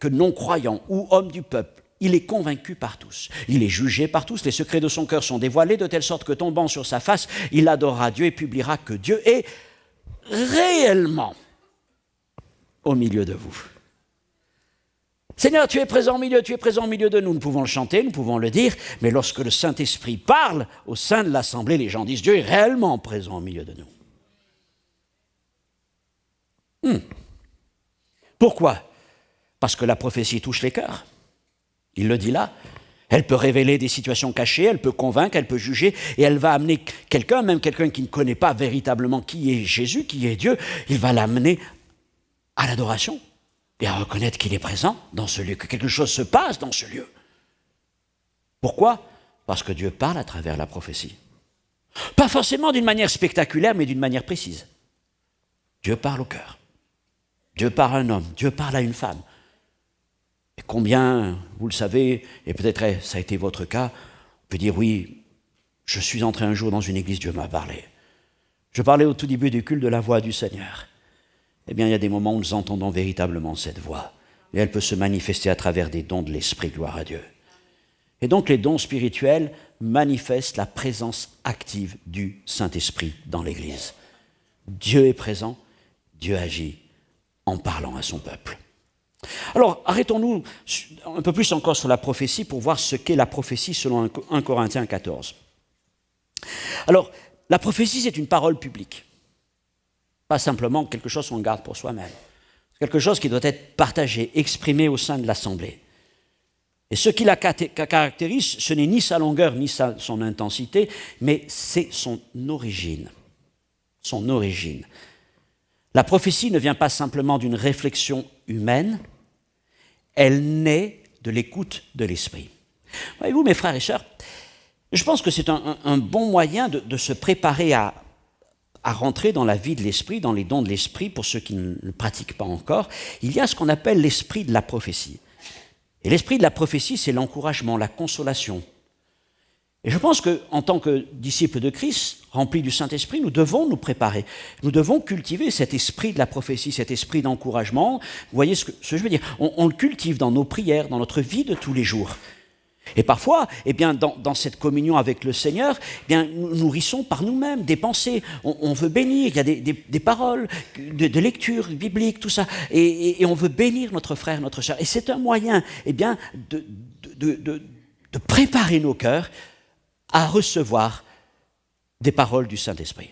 non-croyants ou homme du peuple, il est convaincu par tous, il est jugé par tous, les secrets de son cœur sont dévoilés, de telle sorte que tombant sur sa face, il adorera Dieu et publiera que Dieu est réellement au milieu de vous. Seigneur, tu es présent au milieu de nous. Nous pouvons le chanter, nous pouvons le dire, mais lorsque le Saint-Esprit parle au sein de l'assemblée, les gens disent Dieu est réellement présent au milieu de nous. Pourquoi? Parce que la prophétie touche les cœurs. Il le dit là. Elle peut révéler des situations cachées, elle peut convaincre, elle peut juger, et elle va amener quelqu'un, même quelqu'un qui ne connaît pas véritablement qui est Jésus, qui est Dieu, il va l'amener à l'adoration et à reconnaître qu'il est présent dans ce lieu, que quelque chose se passe dans ce lieu. Pourquoi? Parce que Dieu parle à travers la prophétie. Pas forcément d'une manière spectaculaire, mais d'une manière précise. Dieu parle au cœur. Dieu parle à un homme, Dieu parle à une femme. Et combien, vous le savez, et peut-être ça a été votre cas, on peut dire oui, je suis entré un jour dans une église, Dieu m'a parlé. Je parlais au tout début du culte de la voix du Seigneur. Eh bien, il y a des moments où nous entendons véritablement cette voix. Et elle peut se manifester à travers des dons de l'Esprit, gloire à Dieu. Et donc les dons spirituels manifestent la présence active du Saint-Esprit dans l'Église. Dieu est présent, Dieu agit en parlant à son peuple. Alors, arrêtons-nous un peu plus encore sur la prophétie pour voir ce qu'est la prophétie selon 1 Corinthiens 14. Alors, la prophétie, c'est une parole publique. Pas simplement quelque chose qu'on garde pour soi-même. C'est quelque chose qui doit être partagé, exprimé au sein de l'assemblée. Et ce qui la caractérise, ce n'est ni sa longueur, ni son intensité, mais c'est son origine. Son origine. La prophétie ne vient pas simplement d'une réflexion humaine, elle naît de l'écoute de l'esprit. Voyez-vous, mes frères et sœurs, je pense que c'est un bon moyen de se préparer à à rentrer dans la vie de l'esprit, dans les dons de l'esprit, pour ceux qui ne le pratiquent pas encore, il y a ce qu'on appelle l'esprit de la prophétie. Et l'esprit de la prophétie, c'est l'encouragement, la consolation. Et je pense qu'en tant que disciples de Christ, remplis du Saint-Esprit, nous devons nous préparer. Nous devons cultiver cet esprit de la prophétie, cet esprit d'encouragement. Vous voyez ce que je veux dire? On le cultive dans nos prières, dans notre vie de tous les jours. Et parfois, eh bien, dans cette communion avec le Seigneur, eh bien, nous nourrissons par nous-mêmes des pensées. On veut bénir, il y a des paroles de lecture biblique, tout ça. Et on veut bénir notre frère, notre sœur. Et c'est un moyen, eh bien, de préparer nos cœurs à recevoir des paroles du Saint-Esprit.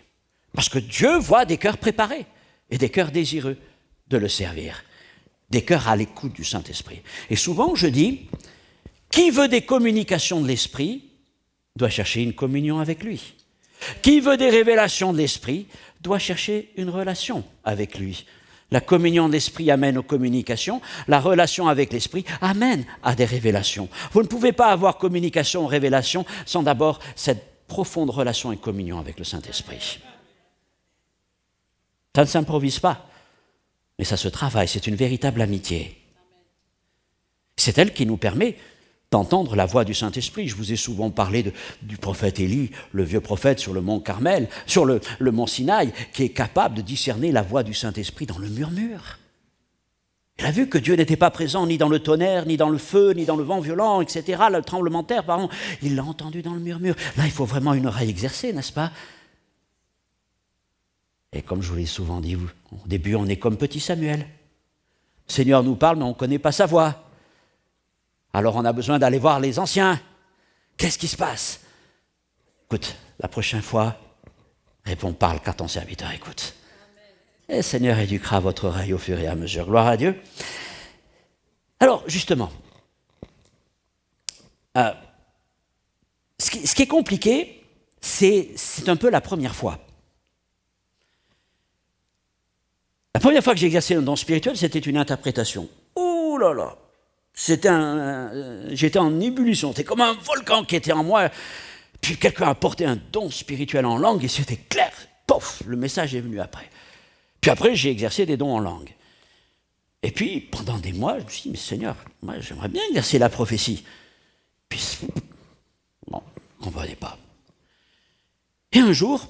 Parce que Dieu voit des cœurs préparés et des cœurs désireux de le servir. Des cœurs à l'écoute du Saint-Esprit. Et souvent, je dis, qui veut des communications de l'Esprit doit chercher une communion avec lui. Qui veut des révélations de l'Esprit doit chercher une relation avec lui. La communion de l'Esprit amène aux communications, la relation avec l'Esprit amène à des révélations. Vous ne pouvez pas avoir communication ou révélation sans d'abord cette profonde relation et communion avec le Saint-Esprit. Ça ne s'improvise pas, mais ça se travaille, c'est une véritable amitié. C'est elle qui nous permet d'entendre la voix du Saint-Esprit. Je vous ai souvent parlé du prophète Élie, le vieux prophète sur le mont Carmel, sur le mont Sinaï, qui est capable de discerner la voix du Saint-Esprit dans le murmure. Il a vu que Dieu n'était pas présent ni dans le tonnerre, ni dans le feu, ni dans le vent violent, etc., le tremblement de terre, pardon. Il l'a entendu dans le murmure. Là, il faut vraiment une oreille exercée, n'est-ce pas? Et comme je vous l'ai souvent dit, au début, on est comme petit Samuel. Le Seigneur nous parle, mais on ne connaît pas sa voix. Alors on a besoin d'aller voir les anciens. Qu'est-ce qui se passe? Écoute, la prochaine fois, réponds, parle, car ton serviteur écoute. Et le Seigneur éduquera votre oreille au fur et à mesure. Gloire à Dieu. Alors, justement, ce qui est compliqué, c'est un peu la première fois. La première fois que j'ai exercé un don spirituel, c'était une interprétation. Oh là là! J'étais en ébullition, c'était comme un volcan qui était en moi. Puis quelqu'un a porté un don spirituel en langue et c'était clair. Pouf, le message est venu après. Puis après, j'ai exercé des dons en langue. Et puis, pendant des mois, je me suis dit, mais Seigneur, moi, j'aimerais bien exercer la prophétie. Puis, bon, on ne comprenait pas. Et un jour,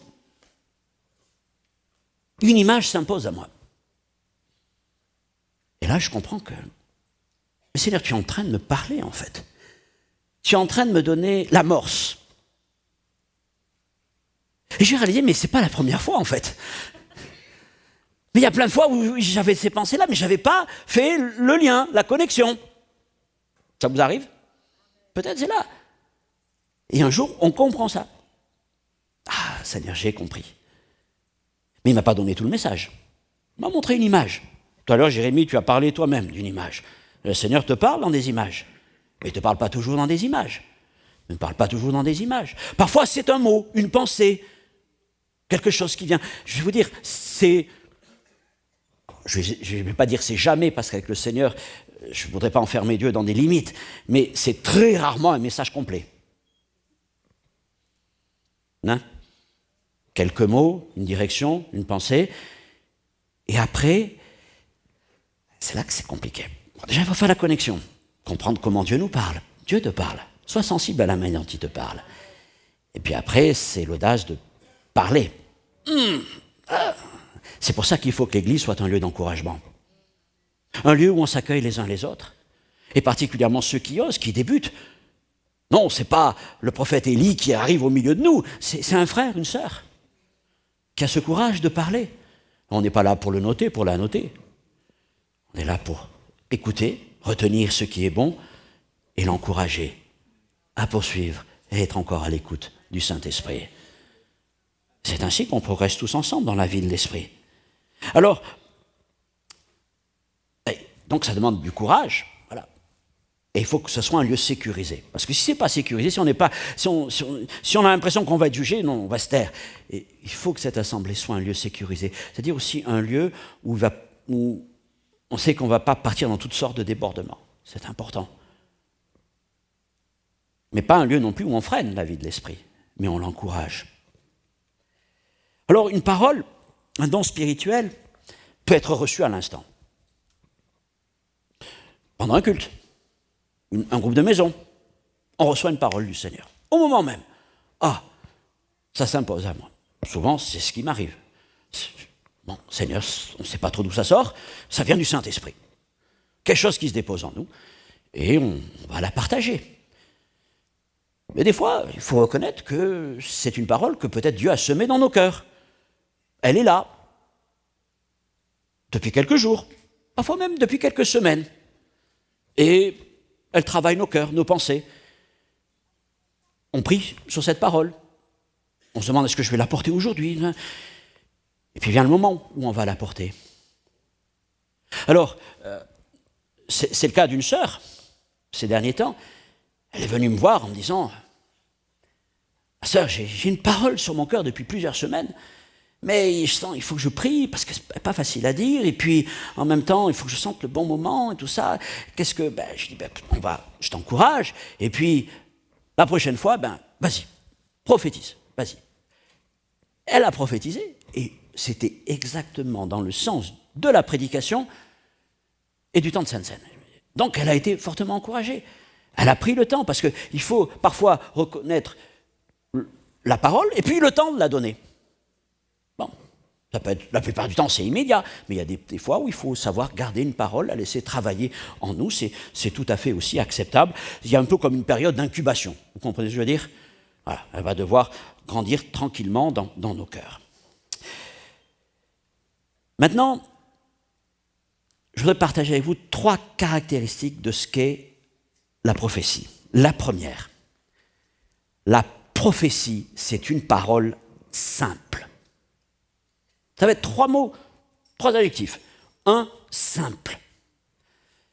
une image s'impose à moi. Et là, je comprends que Seigneur, tu es en train de me parler, en fait. Tu es en train de me donner l'amorce. Et j'ai réalisé, mais ce n'est pas la première fois, en fait. Mais il y a plein de fois où j'avais ces pensées-là, mais je n'avais pas fait le lien, la connexion. Ça vous arrive? Peut-être c'est là. Et un jour, on comprend ça. Ah, Seigneur, j'ai compris. Mais il ne m'a pas donné tout le message. Il m'a montré une image. Tout à l'heure, Jérémie, tu as parlé toi-même d'une image. Le Seigneur te parle dans des images, mais il ne te parle pas toujours dans des images. Il ne parle pas toujours dans des images. Parfois, c'est un mot, une pensée, quelque chose qui vient. Je vais vous dire, c'est... Je ne vais pas dire c'est jamais, parce qu'avec le Seigneur, je ne voudrais pas enfermer Dieu dans des limites, mais c'est très rarement un message complet. Hein? Quelques mots, une direction, une pensée, et après, c'est là que c'est compliqué. Déjà, il faut faire la connexion, comprendre comment Dieu nous parle. Dieu te parle. Sois sensible à la manière dont il te parle. Et puis après, c'est l'audace de parler. C'est pour ça qu'il faut que l'Église soit un lieu d'encouragement. Un lieu où on s'accueille les uns les autres. Et particulièrement ceux qui osent, qui débutent. Non, ce n'est pas le prophète Élie qui arrive au milieu de nous. C'est un frère, une sœur, qui a ce courage de parler. On n'est pas là pour le noter, pour la noter. On est là pour écouter, retenir ce qui est bon et l'encourager à poursuivre et être encore à l'écoute du Saint-Esprit. C'est ainsi qu'on progresse tous ensemble dans la vie de l'Esprit. Alors, donc ça demande du courage, voilà. Et il faut que ce soit un lieu sécurisé. Parce que si ce n'est pas sécurisé, si on a l'impression qu'on va être jugé, non, on va se taire. Et il faut que cette assemblée soit un lieu sécurisé. C'est-à-dire aussi un lieu où on sait qu'on ne va pas partir dans toutes sortes de débordements. C'est important. Mais pas un lieu non plus où on freine la vie de l'esprit, mais on l'encourage. Alors une parole, un don spirituel, peut être reçu à l'instant. Pendant un culte, un groupe de maison, on reçoit une parole du Seigneur. Au moment même, ça s'impose à moi. Souvent, c'est ce qui m'arrive. Bon, Seigneur, on ne sait pas trop d'où ça sort, ça vient du Saint-Esprit. Quelque chose qui se dépose en nous, et on va la partager. Mais des fois, il faut reconnaître que c'est une parole que peut-être Dieu a semée dans nos cœurs. Elle est là, depuis quelques jours, parfois même depuis quelques semaines. Et elle travaille nos cœurs, nos pensées. On prie sur cette parole. On se demande, est-ce que je vais la porter aujourd'hui? Et puis vient le moment où on va la porter. Alors, c'est le cas d'une sœur, ces derniers temps. Elle est venue me voir en me disant, « Sœur, j'ai une parole sur mon cœur depuis plusieurs semaines, mais je sens, il faut que je prie, parce que c'est pas facile à dire, et puis en même temps, il faut que je sente le bon moment et tout ça. Qu'est-ce que... » Je dis, je t'encourage, et puis la prochaine fois, vas-y, prophétise, vas-y. Elle a prophétisé, et c'était exactement dans le sens de la prédication et du temps de Sainte-Seine. Donc elle a été fortement encouragée. Elle a pris le temps, parce qu'il faut parfois reconnaître la parole et puis le temps de la donner. Bon, ça peut être, la plupart du temps c'est immédiat, mais il y a des fois où il faut savoir garder une parole, la laisser travailler en nous, c'est tout à fait aussi acceptable. Il y a un peu comme une période d'incubation, vous comprenez ce que je veux dire? Voilà, elle va devoir grandir tranquillement dans nos cœurs. Maintenant, je voudrais partager avec vous 3 caractéristiques de ce qu'est la prophétie. La première, la prophétie, c'est une parole simple. Ça va être 3 mots, 3 adjectifs. 1, simple.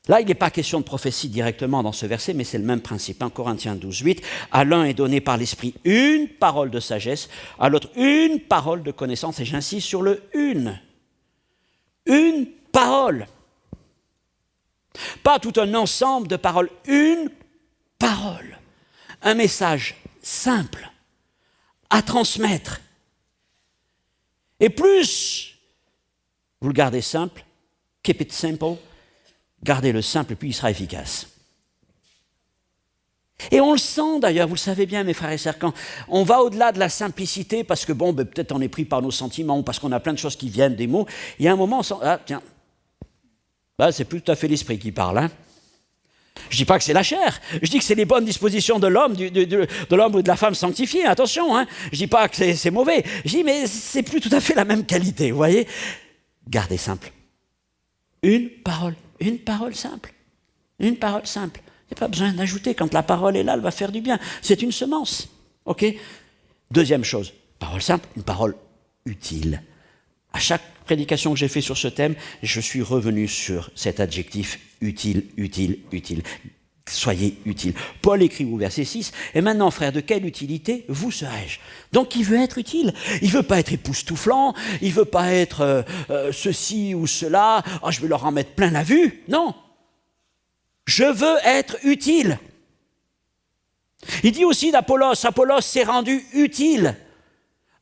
Là, il n'est pas question de prophétie directement dans ce verset, mais c'est le même principe. 1 Corinthiens 12, 8. À l'un est donné par l'Esprit une parole de sagesse, à l'autre une parole de connaissance, et j'insiste sur le une. Une parole. Pas tout un ensemble de paroles, une parole. Un message simple à transmettre. Et plus vous le gardez simple, keep it simple, gardez-le simple et puis il sera efficace. Et on le sent d'ailleurs, vous le savez bien mes frères et sœurs, quand on va au-delà de la simplicité, parce que peut-être on est pris par nos sentiments, ou parce qu'on a plein de choses qui viennent, des mots, il y a un moment, on sent, tiens, là c'est plus tout à fait l'esprit qui parle, hein. Je ne dis pas que c'est la chair, je dis que c'est les bonnes dispositions de l'homme, de l'homme ou de la femme sanctifiée, attention, hein. Je ne dis pas que c'est mauvais, je dis mais c'est plus tout à fait la même qualité, vous voyez. Gardez simple. Une parole simple. Une parole simple. Il n'y a pas besoin d'ajouter, quand la parole est là, elle va faire du bien. C'est une semence, ok. Deuxième chose, parole simple, une parole utile. À chaque prédication que j'ai faite sur ce thème, je suis revenu sur cet adjectif utile, utile, utile. Soyez utile. Paul écrit au verset 6, « Et maintenant, frères, de quelle utilité vous serais-je » Donc il veut être utile. Il ne veut pas être époustouflant, il ne veut pas être ceci ou cela, « je vais leur en mettre plein la vue ». Non. Je veux être utile. Il dit aussi d'Apollos, Apollos s'est rendu utile.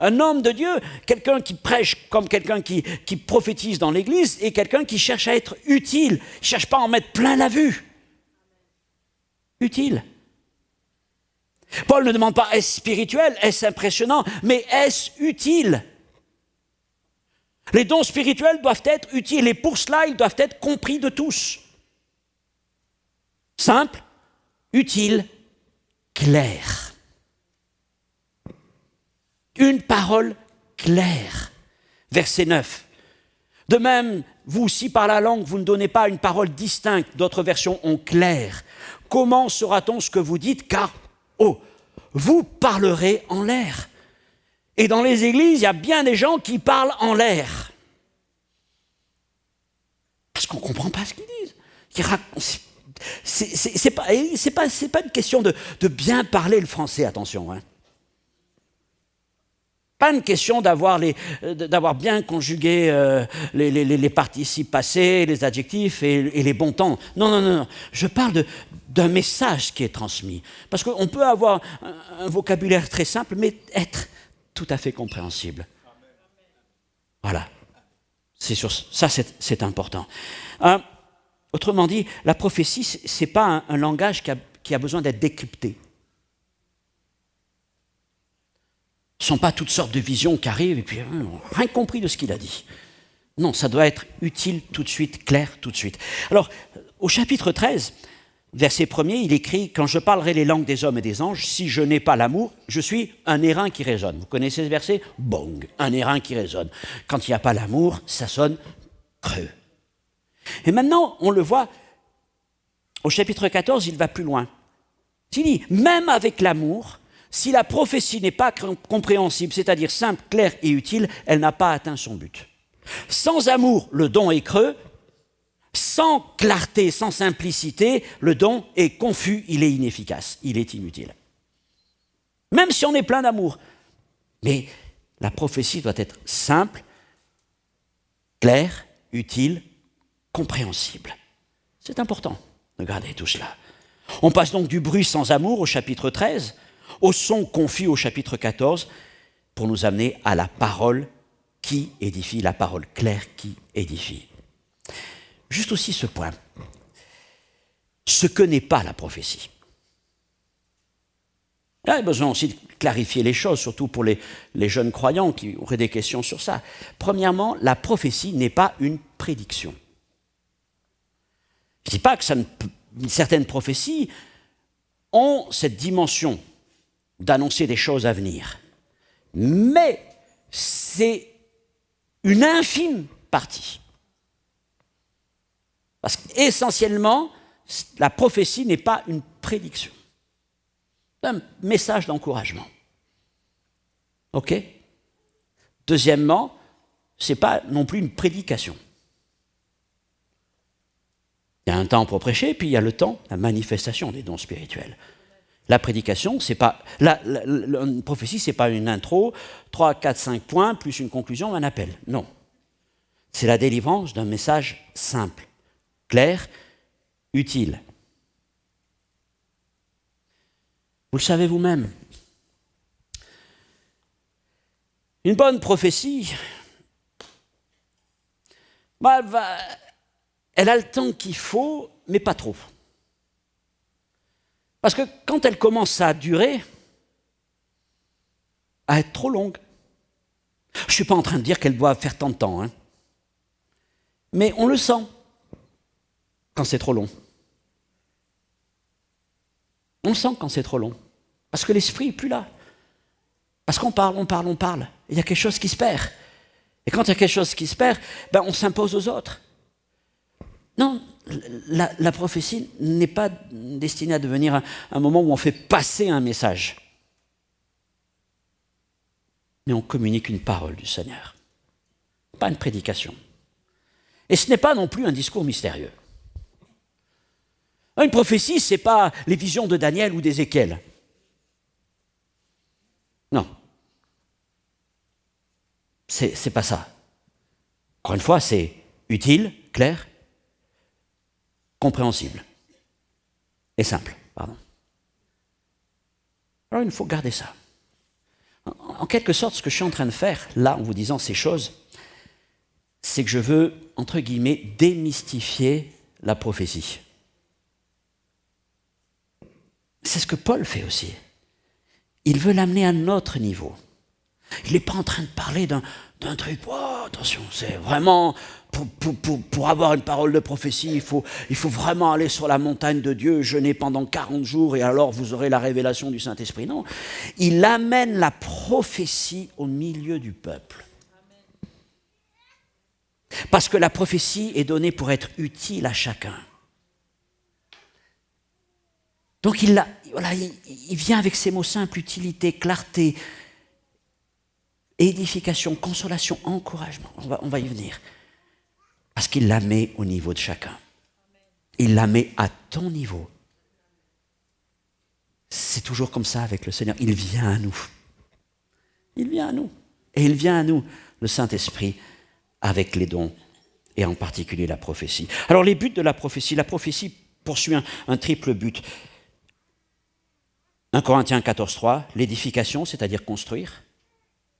Un homme de Dieu, quelqu'un qui prêche comme quelqu'un qui prophétise dans l'Église, et quelqu'un qui cherche à être utile. Il ne cherche pas à en mettre plein la vue. Utile. Paul ne demande pas est-ce spirituel, est-ce impressionnant, mais est-ce utile? Les dons spirituels doivent être utiles, et pour cela, ils doivent être compris de tous. Simple, utile, clair. Une parole claire. Verset 9. De même, vous, si par la langue, vous ne donnez pas une parole distincte, d'autres versions ont clair. Comment saura-t-on ce que vous dites? Car, vous parlerez en l'air. Et dans les églises, il y a bien des gens qui parlent en l'air. Parce qu'on ne comprend pas ce qu'ils disent. C'est pas une question de bien parler le français, attention, hein. Pas une question d'avoir bien conjugué les participes passés, les adjectifs et les bons temps. Non. Je parle d'un message qui est transmis. Parce qu'on peut avoir un vocabulaire très simple, mais être tout à fait compréhensible. Voilà. C'est important. Autrement dit, la prophétie, ce n'est pas un langage qui a besoin d'être décrypté. Ce ne sont pas toutes sortes de visions qui arrivent et puis rien compris de ce qu'il a dit. Non, ça doit être utile tout de suite, clair tout de suite. Alors, au chapitre 13, verset 1er, il écrit « Quand je parlerai les langues des hommes et des anges, si je n'ai pas l'amour, je suis un airain qui résonne. » Vous connaissez ce verset? Bong, un airain qui résonne. Quand il n'y a pas l'amour, ça sonne creux. Et maintenant, on le voit, au chapitre 14, il va plus loin. Il dit « Même avec l'amour, si la prophétie n'est pas compréhensible, c'est-à-dire simple, claire et utile, elle n'a pas atteint son but. Sans amour, le don est creux. Sans clarté, sans simplicité, le don est confus, il est inefficace, il est inutile. Même si on est plein d'amour. Mais la prophétie doit être simple, claire, utile, compréhensible. C'est important de garder tout cela. On passe donc du bruit sans amour au chapitre 13, au son confus au chapitre 14, pour nous amener à la parole qui édifie, la parole claire qui édifie. Juste aussi ce point. Ce que n'est pas la prophétie. Là, il y a besoin aussi de clarifier les choses, surtout pour les jeunes croyants qui auraient des questions sur ça. Premièrement, la prophétie n'est pas une prédiction. Je ne dis pas que certaines prophéties ont cette dimension d'annoncer des choses à venir. Mais c'est une infime partie. Parce qu'essentiellement, la prophétie n'est pas une prédiction. C'est un message d'encouragement. OK? Deuxièmement, ce n'est pas non plus une prédication. Il y a un temps pour prêcher, puis il y a le temps, la manifestation des dons spirituels. La prédication, c'est pas. Une prophétie, ce n'est pas une intro, 3, 4, 5 points, plus une conclusion, un appel. Non. C'est la délivrance d'un message simple, clair, utile. Vous le savez vous-même. Une bonne prophétie, elle a le temps qu'il faut, mais pas trop. Parce que quand elle commence à durer, à être trop longue, je ne suis pas en train de dire qu'elle doit faire tant de temps, hein. Mais on le sent quand c'est trop long. On le sent quand c'est trop long. Parce que l'esprit n'est plus là. Parce qu'on parle. Il y a quelque chose qui se perd. Et quand il y a quelque chose qui se perd, on s'impose aux autres. Non, la prophétie n'est pas destinée à devenir un moment où on fait passer un message. Mais on communique une parole du Seigneur. Pas une prédication. Et ce n'est pas non plus un discours mystérieux. Une prophétie, ce n'est pas les visions de Daniel ou d'Ézéchiel. Non. C'est pas ça. Encore une fois, c'est utile, clair, compréhensible et simple. Pardon. Alors il faut garder ça. En quelque sorte, ce que je suis en train de faire, là, en vous disant ces choses, c'est que je veux, entre guillemets, démystifier la prophétie. C'est ce que Paul fait aussi. Il veut l'amener à notre niveau. Il n'est pas en train de parler d'un truc, oh, attention, c'est vraiment, pour avoir une parole de prophétie, il faut vraiment aller sur la montagne de Dieu, jeûner pendant 40 jours et alors vous aurez la révélation du Saint-Esprit. Non, il amène la prophétie au milieu du peuple. Parce que la prophétie est donnée pour être utile à chacun. Donc il vient avec ces mots simples, utilité, clarté, édification, consolation, encouragement. On va y venir. Parce qu'il la met au niveau de chacun. Il la met à ton niveau. C'est toujours comme ça avec le Seigneur. Il vient à nous. Il vient à nous. Et il vient à nous, le Saint-Esprit, avec les dons, et en particulier la prophétie. Alors les buts de la prophétie poursuit un triple but. 1 Corinthiens 14, 3, l'édification, c'est-à-dire construire,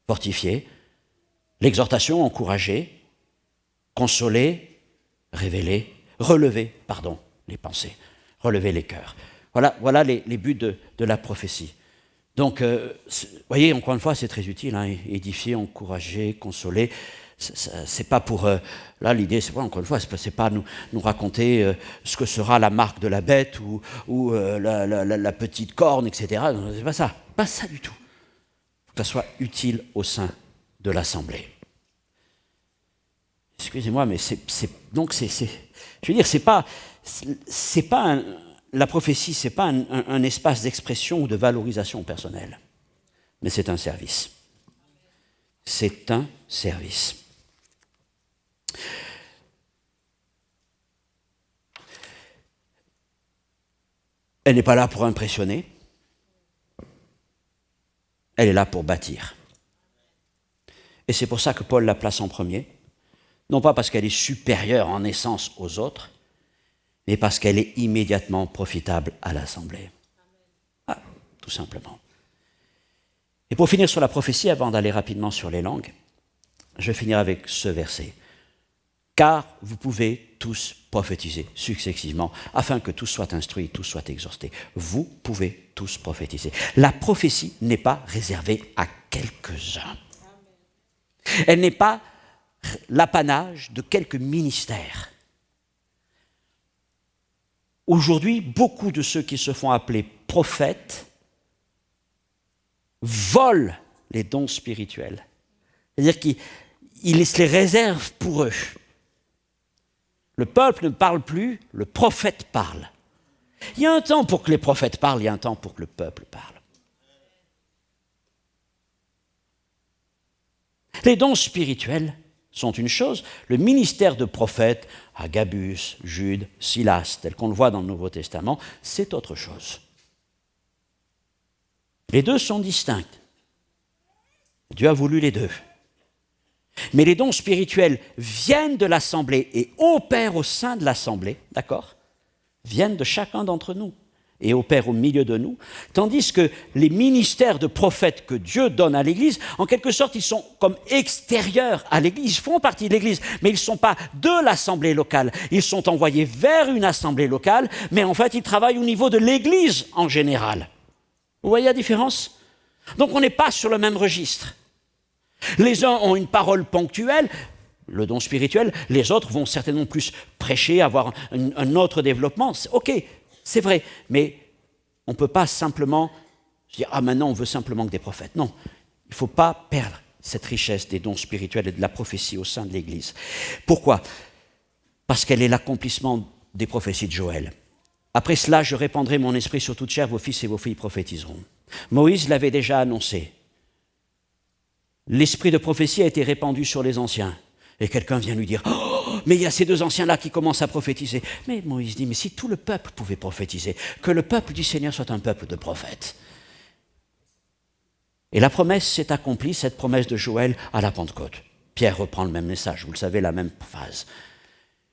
fortifier, L'exhortation, encourager, consoler, relever les pensées, relever les cœurs. Voilà les buts de la prophétie. Donc, vous voyez, encore une fois, c'est très utile, hein, édifier, encourager, consoler. C'est pas pour... là, l'idée, c'est pas, encore une fois, c'est pas nous raconter ce que sera la marque de la bête ou la petite corne, etc. C'est pas ça du tout. Il faut que ça soit utile au sein de l'assemblée. Excusez-moi, mais je veux dire, la prophétie, c'est pas un espace d'expression ou de valorisation personnelle, mais c'est un service. C'est un service. Elle n'est pas là pour impressionner, elle est là pour bâtir. Et c'est pour ça que Paul la place en premier, non pas parce qu'elle est supérieure en essence aux autres, mais parce qu'elle est immédiatement profitable à l'assemblée. Ah, tout simplement. Et pour finir sur la prophétie, avant d'aller rapidement sur les langues, je vais finir avec ce verset. Car vous pouvez tous prophétiser successivement, afin que tous soient instruits, tous soient exhortés. Vous pouvez tous prophétiser. La prophétie n'est pas réservée à quelques-uns. Elle n'est pas l'apanage de quelques ministères. Aujourd'hui, beaucoup de ceux qui se font appeler prophètes volent les dons spirituels. C'est-à-dire qu'ils les réservent pour eux. Le peuple ne parle plus, le prophète parle. Il y a un temps pour que les prophètes parlent, il y a un temps pour que le peuple parle. Les dons spirituels sont une chose, le ministère de prophète, Agabus, Jude, Silas, tel qu'on le voit dans le Nouveau Testament, c'est autre chose. Les deux sont distincts. Dieu a voulu les deux. Mais les dons spirituels viennent de l'assemblée et opèrent au sein de l'assemblée, d'accord ? Viennent de chacun d'entre nous et opèrent au milieu de nous, tandis que les ministères de prophètes que Dieu donne à l'Église, en quelque sorte, ils sont comme extérieurs à l'Église, ils font partie de l'Église, mais ils ne sont pas de l'assemblée locale. Ils sont envoyés vers une assemblée locale, mais en fait, ils travaillent au niveau de l'Église en général. Vous voyez la différence ? Donc, on n'est pas sur le même registre. Les uns ont une parole ponctuelle, le don spirituel, les autres vont certainement plus prêcher, avoir un autre développement. Ok, c'est vrai, mais on ne peut pas simplement dire « Ah, maintenant, on veut simplement que des prophètes ». Non, il ne faut pas perdre cette richesse des dons spirituels et de la prophétie au sein de l'Église. Pourquoi ? Parce qu'elle est l'accomplissement des prophéties de Joël. Après cela, je répandrai mon esprit sur toute chair, vos fils et vos filles prophétiseront. Moïse l'avait déjà annoncé. L'esprit de prophétie a été répandu sur les anciens. Et quelqu'un vient lui dire « Oh, mais il y a ces deux anciens-là qui commencent à prophétiser. » Mais Moïse dit « Mais si tout le peuple pouvait prophétiser, que le peuple du Seigneur soit un peuple de prophètes. » Et la promesse s'est accomplie, cette promesse de Joël, à la Pentecôte. Pierre reprend le même message, vous le savez, la même phase.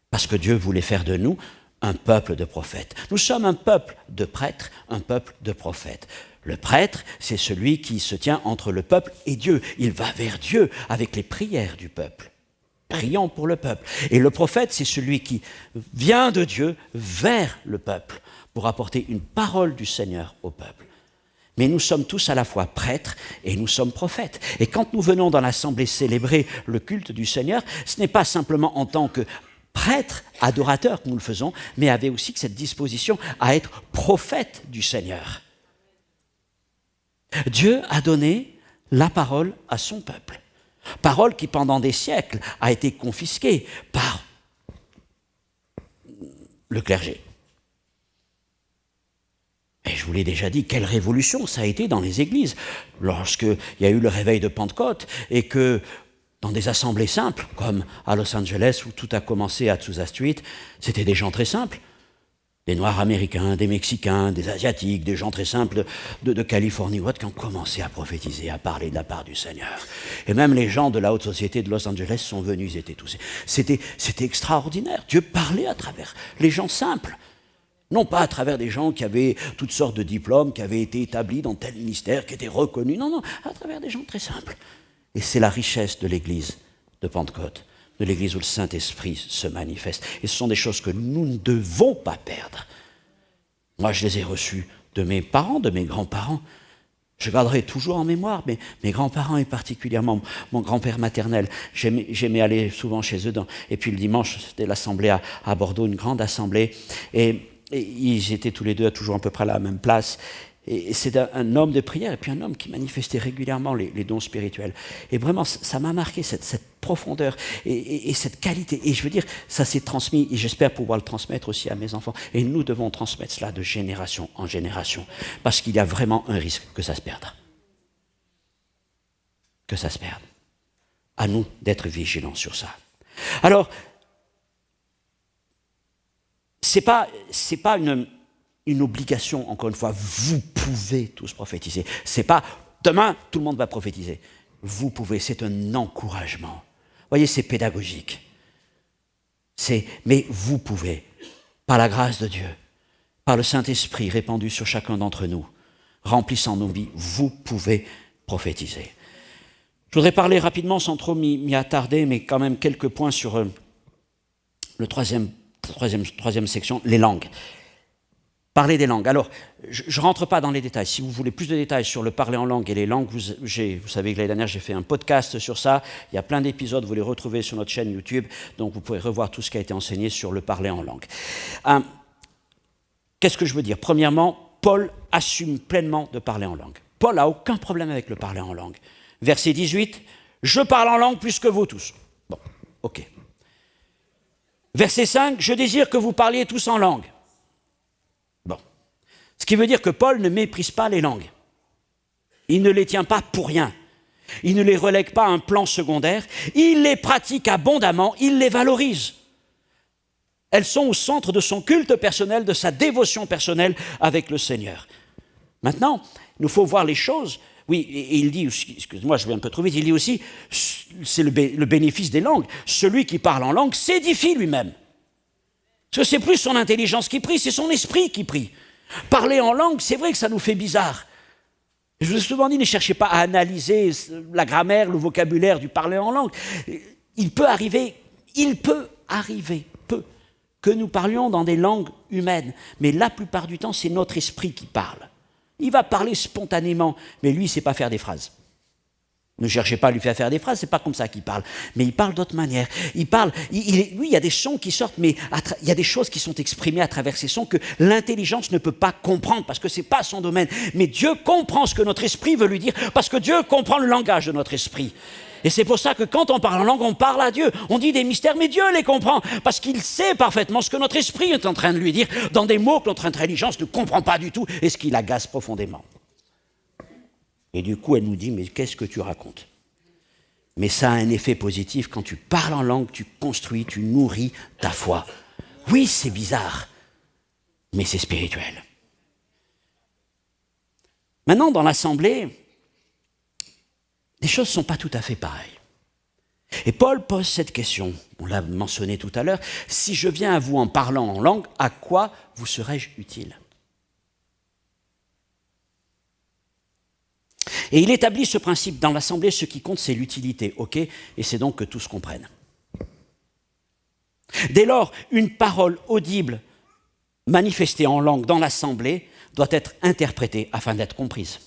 Parce que Dieu voulait faire de nous un peuple de prophètes. Nous sommes un peuple de prêtres, un peuple de prophètes. Le prêtre, c'est celui qui se tient entre le peuple et Dieu. Il va vers Dieu avec les prières du peuple. Prions pour le peuple. Et le prophète, c'est celui qui vient de Dieu vers le peuple pour apporter une parole du Seigneur au peuple. Mais nous sommes tous à la fois prêtres et nous sommes prophètes. Et quand nous venons dans l'assemblée célébrer le culte du Seigneur, ce n'est pas simplement en tant que prêtres, adorateurs que nous le faisons, mais avait aussi cette disposition à être prophète du Seigneur. Dieu a donné la parole à son peuple. Parole qui, pendant des siècles, a été confisquée par le clergé. Et je vous l'ai déjà dit, quelle révolution ça a été dans les églises, lorsqu'il y a eu le réveil de Pentecôte et que dans des assemblées simples, comme à Los Angeles, où tout a commencé à Azusa Street, c'était des gens très simples. Des Noirs américains, des Mexicains, des Asiatiques, des gens très simples de Californie ou autres qui ont commencé à prophétiser, à parler de la part du Seigneur. Et même les gens de la haute société de Los Angeles sont venus, ils étaient tous. C'était extraordinaire. Dieu parlait à travers les gens simples. Non pas à travers des gens qui avaient toutes sortes de diplômes, qui avaient été établis dans tel ministère, qui étaient reconnus. Non, à travers des gens très simples. Et c'est la richesse de l'Église de Pentecôte, de l'Église où le Saint-Esprit se manifeste. Et ce sont des choses que nous ne devons pas perdre. Moi, je les ai reçues de mes parents, de mes grands-parents. Je garderai toujours en mémoire mes grands-parents et particulièrement mon grand-père maternel. J'aimais aller souvent chez eux. Et puis le dimanche, c'était l'assemblée à Bordeaux, une grande assemblée. Et ils étaient tous les deux toujours à peu près à la même place. Et c'est un homme de prière et puis un homme qui manifestait régulièrement les dons spirituels. Et vraiment, ça m'a marqué, cette profondeur et cette qualité. Et je veux dire, ça s'est transmis et j'espère pouvoir le transmettre aussi à mes enfants. Et nous devons transmettre cela de génération en génération parce qu'il y a vraiment un risque que ça se perde. Que ça se perde. À nous d'être vigilants sur ça. Alors, c'est pas une obligation, encore une fois, vous pouvez tous prophétiser. C'est pas demain, tout le monde va prophétiser. Vous pouvez, c'est un encouragement. Vous voyez, c'est pédagogique. Mais vous pouvez, par la grâce de Dieu, par le Saint-Esprit répandu sur chacun d'entre nous, remplissant nos vies, vous pouvez prophétiser. Je voudrais parler rapidement, sans trop m'y attarder, mais quand même quelques points sur le troisième section, les langues. Parler des langues. Alors, je ne rentre pas dans les détails. Si vous voulez plus de détails sur le parler en langue et les langues, vous savez que l'année dernière, j'ai fait un podcast sur ça. Il y a plein d'épisodes, vous les retrouvez sur notre chaîne YouTube. Donc, vous pourrez revoir tout ce qui a été enseigné sur le parler en langue. Qu'est-ce que je veux dire? Premièrement, Paul assume pleinement de parler en langue. Paul n'a aucun problème avec le parler en langue. Verset 18, « Je parle en langue plus que vous tous. » Bon, ok. Verset 5, « Je désire que vous parliez tous en langue. » Bon. Ce qui veut dire que Paul ne méprise pas les langues. Il ne les tient pas pour rien. Il ne les relègue pas à un plan secondaire. Il les pratique abondamment, il les valorise. Elles sont au centre de son culte personnel, de sa dévotion personnelle avec le Seigneur. Maintenant, il nous faut voir les choses. Oui, et il dit aussi, excuse-moi, je vais un peu trop vite, il dit aussi, c'est le bénéfice des langues. Celui qui parle en langue s'édifie lui-même. Parce que c'est plus son intelligence qui prie, c'est son esprit qui prie. Parler en langue, c'est vrai que ça nous fait bizarre. Je vous ai souvent dit, ne cherchez pas à analyser la grammaire, le vocabulaire du parler en langue. Il peut arriver que nous parlions dans des langues humaines, mais la plupart du temps, c'est notre esprit qui parle. Il va parler spontanément, mais lui, il ne sait pas faire des phrases. Ne cherchez pas à lui faire des phrases, c'est pas comme ça qu'il parle. Mais il parle d'autre manière. Il parle, lui, il y a des sons qui sortent, mais il y a des choses qui sont exprimées à travers ces sons que l'intelligence ne peut pas comprendre, parce que c'est pas son domaine. Mais Dieu comprend ce que notre esprit veut lui dire, parce que Dieu comprend le langage de notre esprit. Et c'est pour ça que quand on parle en langue, on parle à Dieu. On dit des mystères, mais Dieu les comprend, parce qu'il sait parfaitement ce que notre esprit est en train de lui dire, dans des mots que notre intelligence ne comprend pas du tout, et ce qui l'agace profondément. Et du coup, elle nous dit, mais qu'est-ce que tu racontes? Mais ça a un effet positif. Quand tu parles en langue, tu construis, tu nourris ta foi. Oui, c'est bizarre, mais c'est spirituel. Maintenant, dans l'assemblée, les choses ne sont pas tout à fait pareilles. Et Paul pose cette question, on l'a mentionné tout à l'heure, si je viens à vous en parlant en langue, à quoi vous serais-je utile? Et il établit ce principe dans l'assemblée, ce qui compte c'est l'utilité, ok? Et c'est donc que tous comprennent. Dès lors, une parole audible manifestée en langue dans l'assemblée doit être interprétée afin d'être comprise.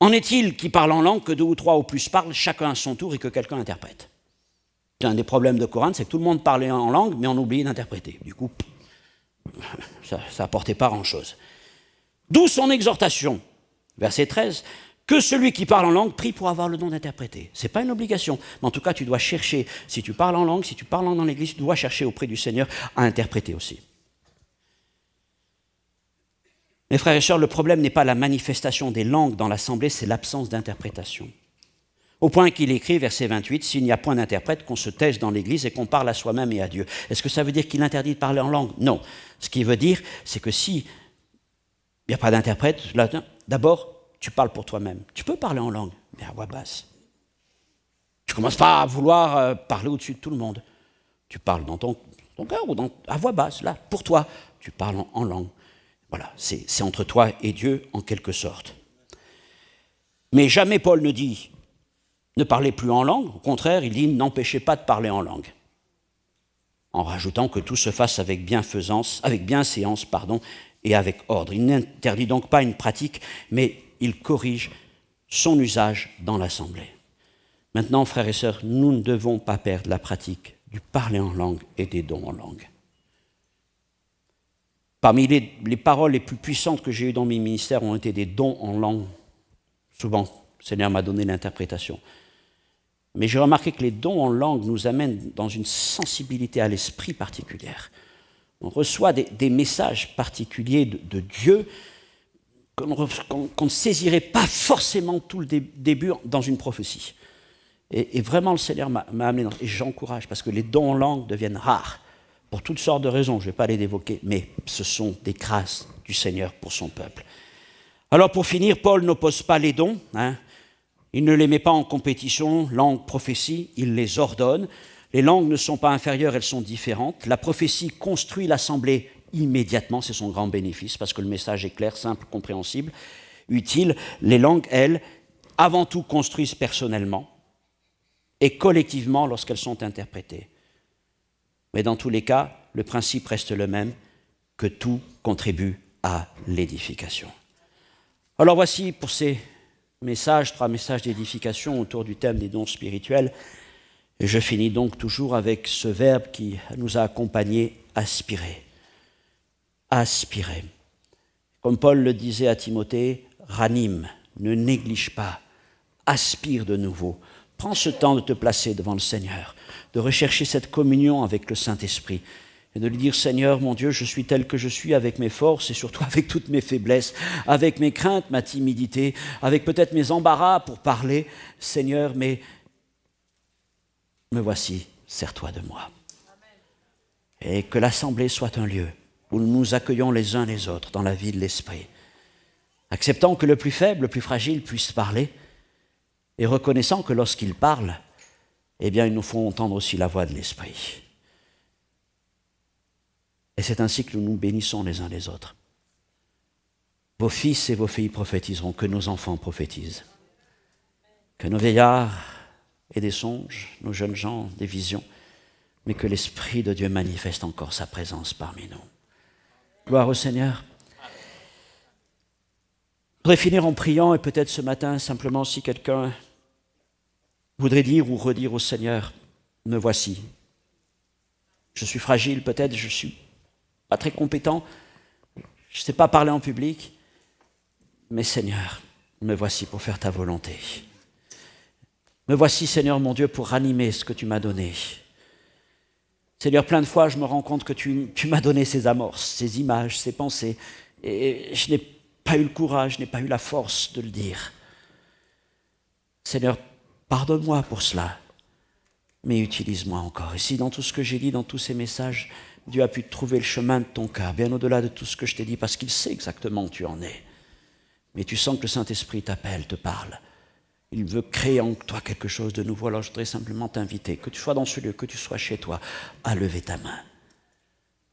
En est-il qui parle en langue que 2 ou 3 ou plus parlent, chacun à son tour et que quelqu'un interprète? C'est un des problèmes de Corinthe, c'est que tout le monde parlait en langue, mais on oubliait d'interpréter. Du coup, ça n'apportait pas grand-chose. D'où son exhortation, verset 13, que celui qui parle en langue prie pour avoir le don d'interpréter. Ce n'est pas une obligation, mais en tout cas, tu dois chercher, si tu parles en langue, si tu parles dans l'église, tu dois chercher auprès du Seigneur à interpréter aussi. Mes frères et sœurs, le problème n'est pas la manifestation des langues dans l'assemblée, c'est l'absence d'interprétation. Au point qu'il écrit, verset 28, « S'il n'y a point d'interprète, qu'on se taise dans l'église et qu'on parle à soi-même et à Dieu. » Est-ce que ça veut dire qu'il interdit de parler en langue? Non. Ce qu'il veut dire, c'est que si il n'y a pas d'interprète, d'abord, tu parles pour toi-même. Tu peux parler en langue, mais à voix basse. Tu ne commences pas à vouloir parler au-dessus de tout le monde. Tu parles dans ton cœur ou à voix basse, là, pour toi. Tu parles en langue. Voilà, c'est entre toi et Dieu en quelque sorte. Mais jamais Paul ne dit « ne parlez plus en langue ». Au contraire, il dit « n'empêchez pas de parler en langue ». En rajoutant que tout se fasse avec bienséance, et avec ordre. Il n'interdit donc pas une pratique, mais il corrige son usage dans l'assemblée. Maintenant, frères et sœurs, nous ne devons pas perdre la pratique du parler en langue et des dons en langue. Parmi les paroles les plus puissantes que j'ai eues dans mes ministères ont été des dons en langue. Souvent, le Seigneur m'a donné l'interprétation. Mais j'ai remarqué que les dons en langue nous amènent dans une sensibilité à l'esprit particulière. On reçoit des messages particuliers de Dieu qu'on ne saisirait pas forcément tout le début dans une prophétie. Et vraiment, le Seigneur m'a amené et j'encourage, parce que les dons en langue deviennent rares, pour toutes sortes de raisons, je ne vais pas les évoquer, mais ce sont des grâces du Seigneur pour son peuple. Alors pour finir, Paul n'oppose pas les dons, il ne les met pas en compétition, langue, prophétie, il les ordonne. Les langues ne sont pas inférieures, elles sont différentes. La prophétie construit l'assemblée immédiatement, c'est son grand bénéfice, parce que le message est clair, simple, compréhensible, utile. Les langues, elles, avant tout construisent personnellement et collectivement lorsqu'elles sont interprétées. Mais dans tous les cas, le principe reste le même, que tout contribue à l'édification. Alors voici pour ces messages, 3 messages d'édification autour du thème des dons spirituels. Et je finis donc toujours avec ce verbe qui nous a accompagnés, aspirer. Aspirer. Comme Paul le disait à Timothée, ranime, ne néglige pas, aspire de nouveau. Prends ce temps de te placer devant le Seigneur, de rechercher cette communion avec le Saint-Esprit et de lui dire, Seigneur, mon Dieu, je suis tel que je suis avec mes forces et surtout avec toutes mes faiblesses, avec mes craintes, ma timidité, avec peut-être mes embarras pour parler. Seigneur, mais me voici, sers-toi de moi. Et que l'assemblée soit un lieu où nous nous accueillons les uns les autres dans la vie de l'esprit, acceptant que le plus faible, le plus fragile puisse parler et reconnaissant que lorsqu'il parle, eh bien, ils nous font entendre aussi la voix de l'esprit. Et c'est ainsi que nous nous bénissons les uns les autres. Vos fils et vos filles prophétiseront, que nos enfants prophétisent, que nos vieillards aient des songes, nos jeunes gens des visions, mais que l'Esprit de Dieu manifeste encore sa présence parmi nous. Gloire au Seigneur. Je voudrais finir en priant et peut-être ce matin, simplement, si quelqu'un voudrait dire ou redire au Seigneur, me voici. Je suis fragile, peut-être, je ne suis pas très compétent, je ne sais pas parler en public, mais Seigneur, me voici pour faire ta volonté. Me voici, Seigneur mon Dieu, pour ranimer ce que tu m'as donné. Seigneur, plein de fois, je me rends compte que tu m'as donné ces amorces, ces images, ces pensées, et je n'ai pas eu le courage, je n'ai pas eu la force de le dire. Seigneur, pardonne-moi pour cela, mais utilise-moi encore. Et si dans tout ce que j'ai dit, dans tous ces messages, Dieu a pu trouver le chemin de ton cœur, bien au-delà de tout ce que je t'ai dit, parce qu'il sait exactement où tu en es. Mais tu sens que le Saint-Esprit t'appelle, te parle. Il veut créer en toi quelque chose de nouveau. Alors je voudrais simplement t'inviter, que tu sois dans ce lieu, que tu sois chez toi, à lever ta main.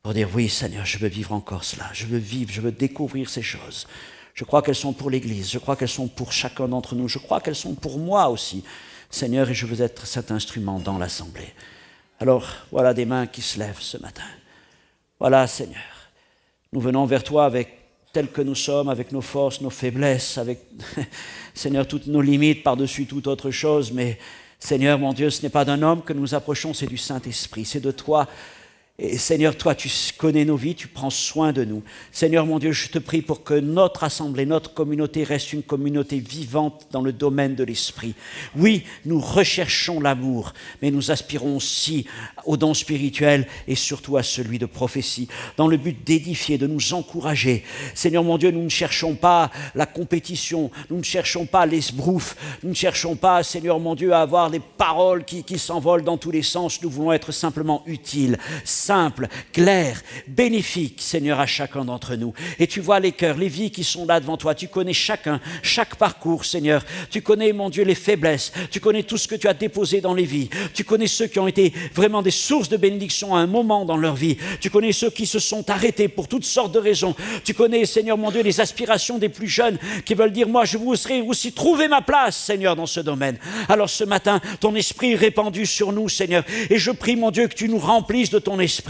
Pour dire, oui Seigneur, je veux vivre encore cela. Je veux vivre, je veux découvrir ces choses. Je crois qu'elles sont pour l'Église, je crois qu'elles sont pour chacun d'entre nous, je crois qu'elles sont pour moi aussi. Seigneur, et je veux être cet instrument dans l'assemblée. Alors, voilà des mains qui se lèvent ce matin. Voilà, Seigneur, nous venons vers toi avec tels que nous sommes, avec nos forces, nos faiblesses, avec, Seigneur, toutes nos limites par-dessus toute autre chose. Mais, Seigneur, mon Dieu, ce n'est pas d'un homme que nous approchons, c'est du Saint-Esprit, c'est de toi. Et Seigneur, toi, tu connais nos vies, tu prends soin de nous. Seigneur, mon Dieu, je te prie pour que notre assemblée, notre communauté reste une communauté vivante dans le domaine de l'esprit. Oui, nous recherchons l'amour, mais nous aspirons aussi aux dons spirituels et surtout à celui de prophétie, dans le but d'édifier, de nous encourager. Seigneur, mon Dieu, nous ne cherchons pas la compétition, nous ne cherchons pas l'esbrouf, nous ne cherchons pas, Seigneur, mon Dieu, à avoir des paroles qui s'envolent dans tous les sens. Nous voulons être simplement utiles, simple, clair, bénéfique, Seigneur, à chacun d'entre nous. Et tu vois les cœurs, les vies qui sont là devant toi. Tu connais chacun, chaque parcours, Seigneur. Tu connais, mon Dieu, les faiblesses. Tu connais tout ce que tu as déposé dans les vies. Tu connais ceux qui ont été vraiment des sources de bénédiction à un moment dans leur vie. Tu connais ceux qui se sont arrêtés pour toutes sortes de raisons. Tu connais, Seigneur, mon Dieu, les aspirations des plus jeunes qui veulent dire, moi, je voudrais aussi trouver ma place, Seigneur, dans ce domaine. Alors ce matin, ton esprit est répandu sur nous, Seigneur. Et je prie, mon Dieu, que tu nous remplisses de ton esprit,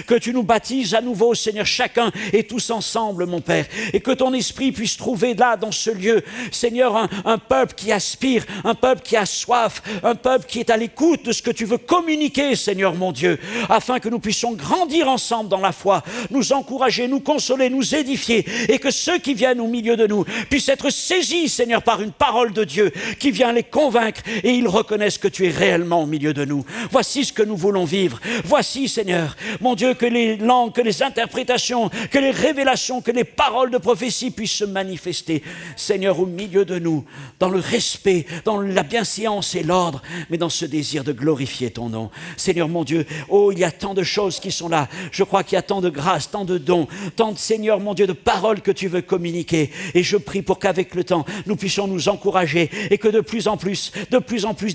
que tu nous baptises à nouveau, Seigneur, chacun et tous ensemble, mon Père. Et que ton esprit puisse trouver là, dans ce lieu, Seigneur, un peuple qui aspire, un peuple qui a soif, un peuple qui est à l'écoute de ce que tu veux communiquer, Seigneur, mon Dieu, afin que nous puissions grandir ensemble dans la foi, nous encourager, nous consoler, nous édifier, et que ceux qui viennent au milieu de nous puissent être saisis, Seigneur, par une parole de Dieu qui vient les convaincre et ils reconnaissent que tu es réellement au milieu de nous. Voici ce que nous voulons vivre. Voici, Seigneur, mon Dieu, que les langues, que les interprétations, que les révélations, que les paroles de prophétie puissent se manifester, Seigneur, au milieu de nous, dans le respect, dans la bienséance et l'ordre, mais dans ce désir de glorifier ton nom. Seigneur, mon Dieu, oh, il y a tant de choses qui sont là. Je crois qu'il y a tant de grâce, tant de dons, tant de, Seigneur, mon Dieu, de paroles que tu veux communiquer. Et je prie pour qu'avec le temps, nous puissions nous encourager et que de plus en plus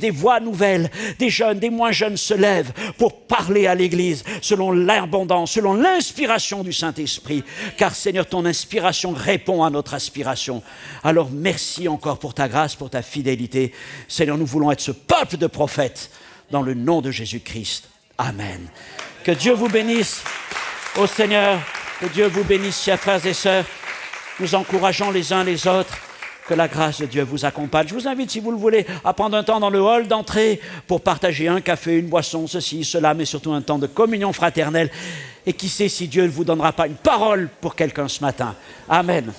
des voix nouvelles, des jeunes, des moins jeunes se lèvent pour parler à l'Église selon l'abondance, selon l'inspiration du Saint-Esprit. Car, Seigneur, ton inspiration répond à notre aspiration. Alors, merci encore pour ta grâce, pour ta fidélité. Seigneur, nous voulons être ce peuple de prophètes dans le nom de Jésus-Christ. Amen. Que Dieu vous bénisse. Ô Seigneur, que Dieu vous bénisse, chers frères et sœurs. Nous encourageons les uns les autres. Que la grâce de Dieu vous accompagne. Je vous invite, si vous le voulez, à prendre un temps dans le hall d'entrée pour partager un café, une boisson, ceci, cela, mais surtout un temps de communion fraternelle. Et qui sait si Dieu ne vous donnera pas une parole pour quelqu'un ce matin. Amen.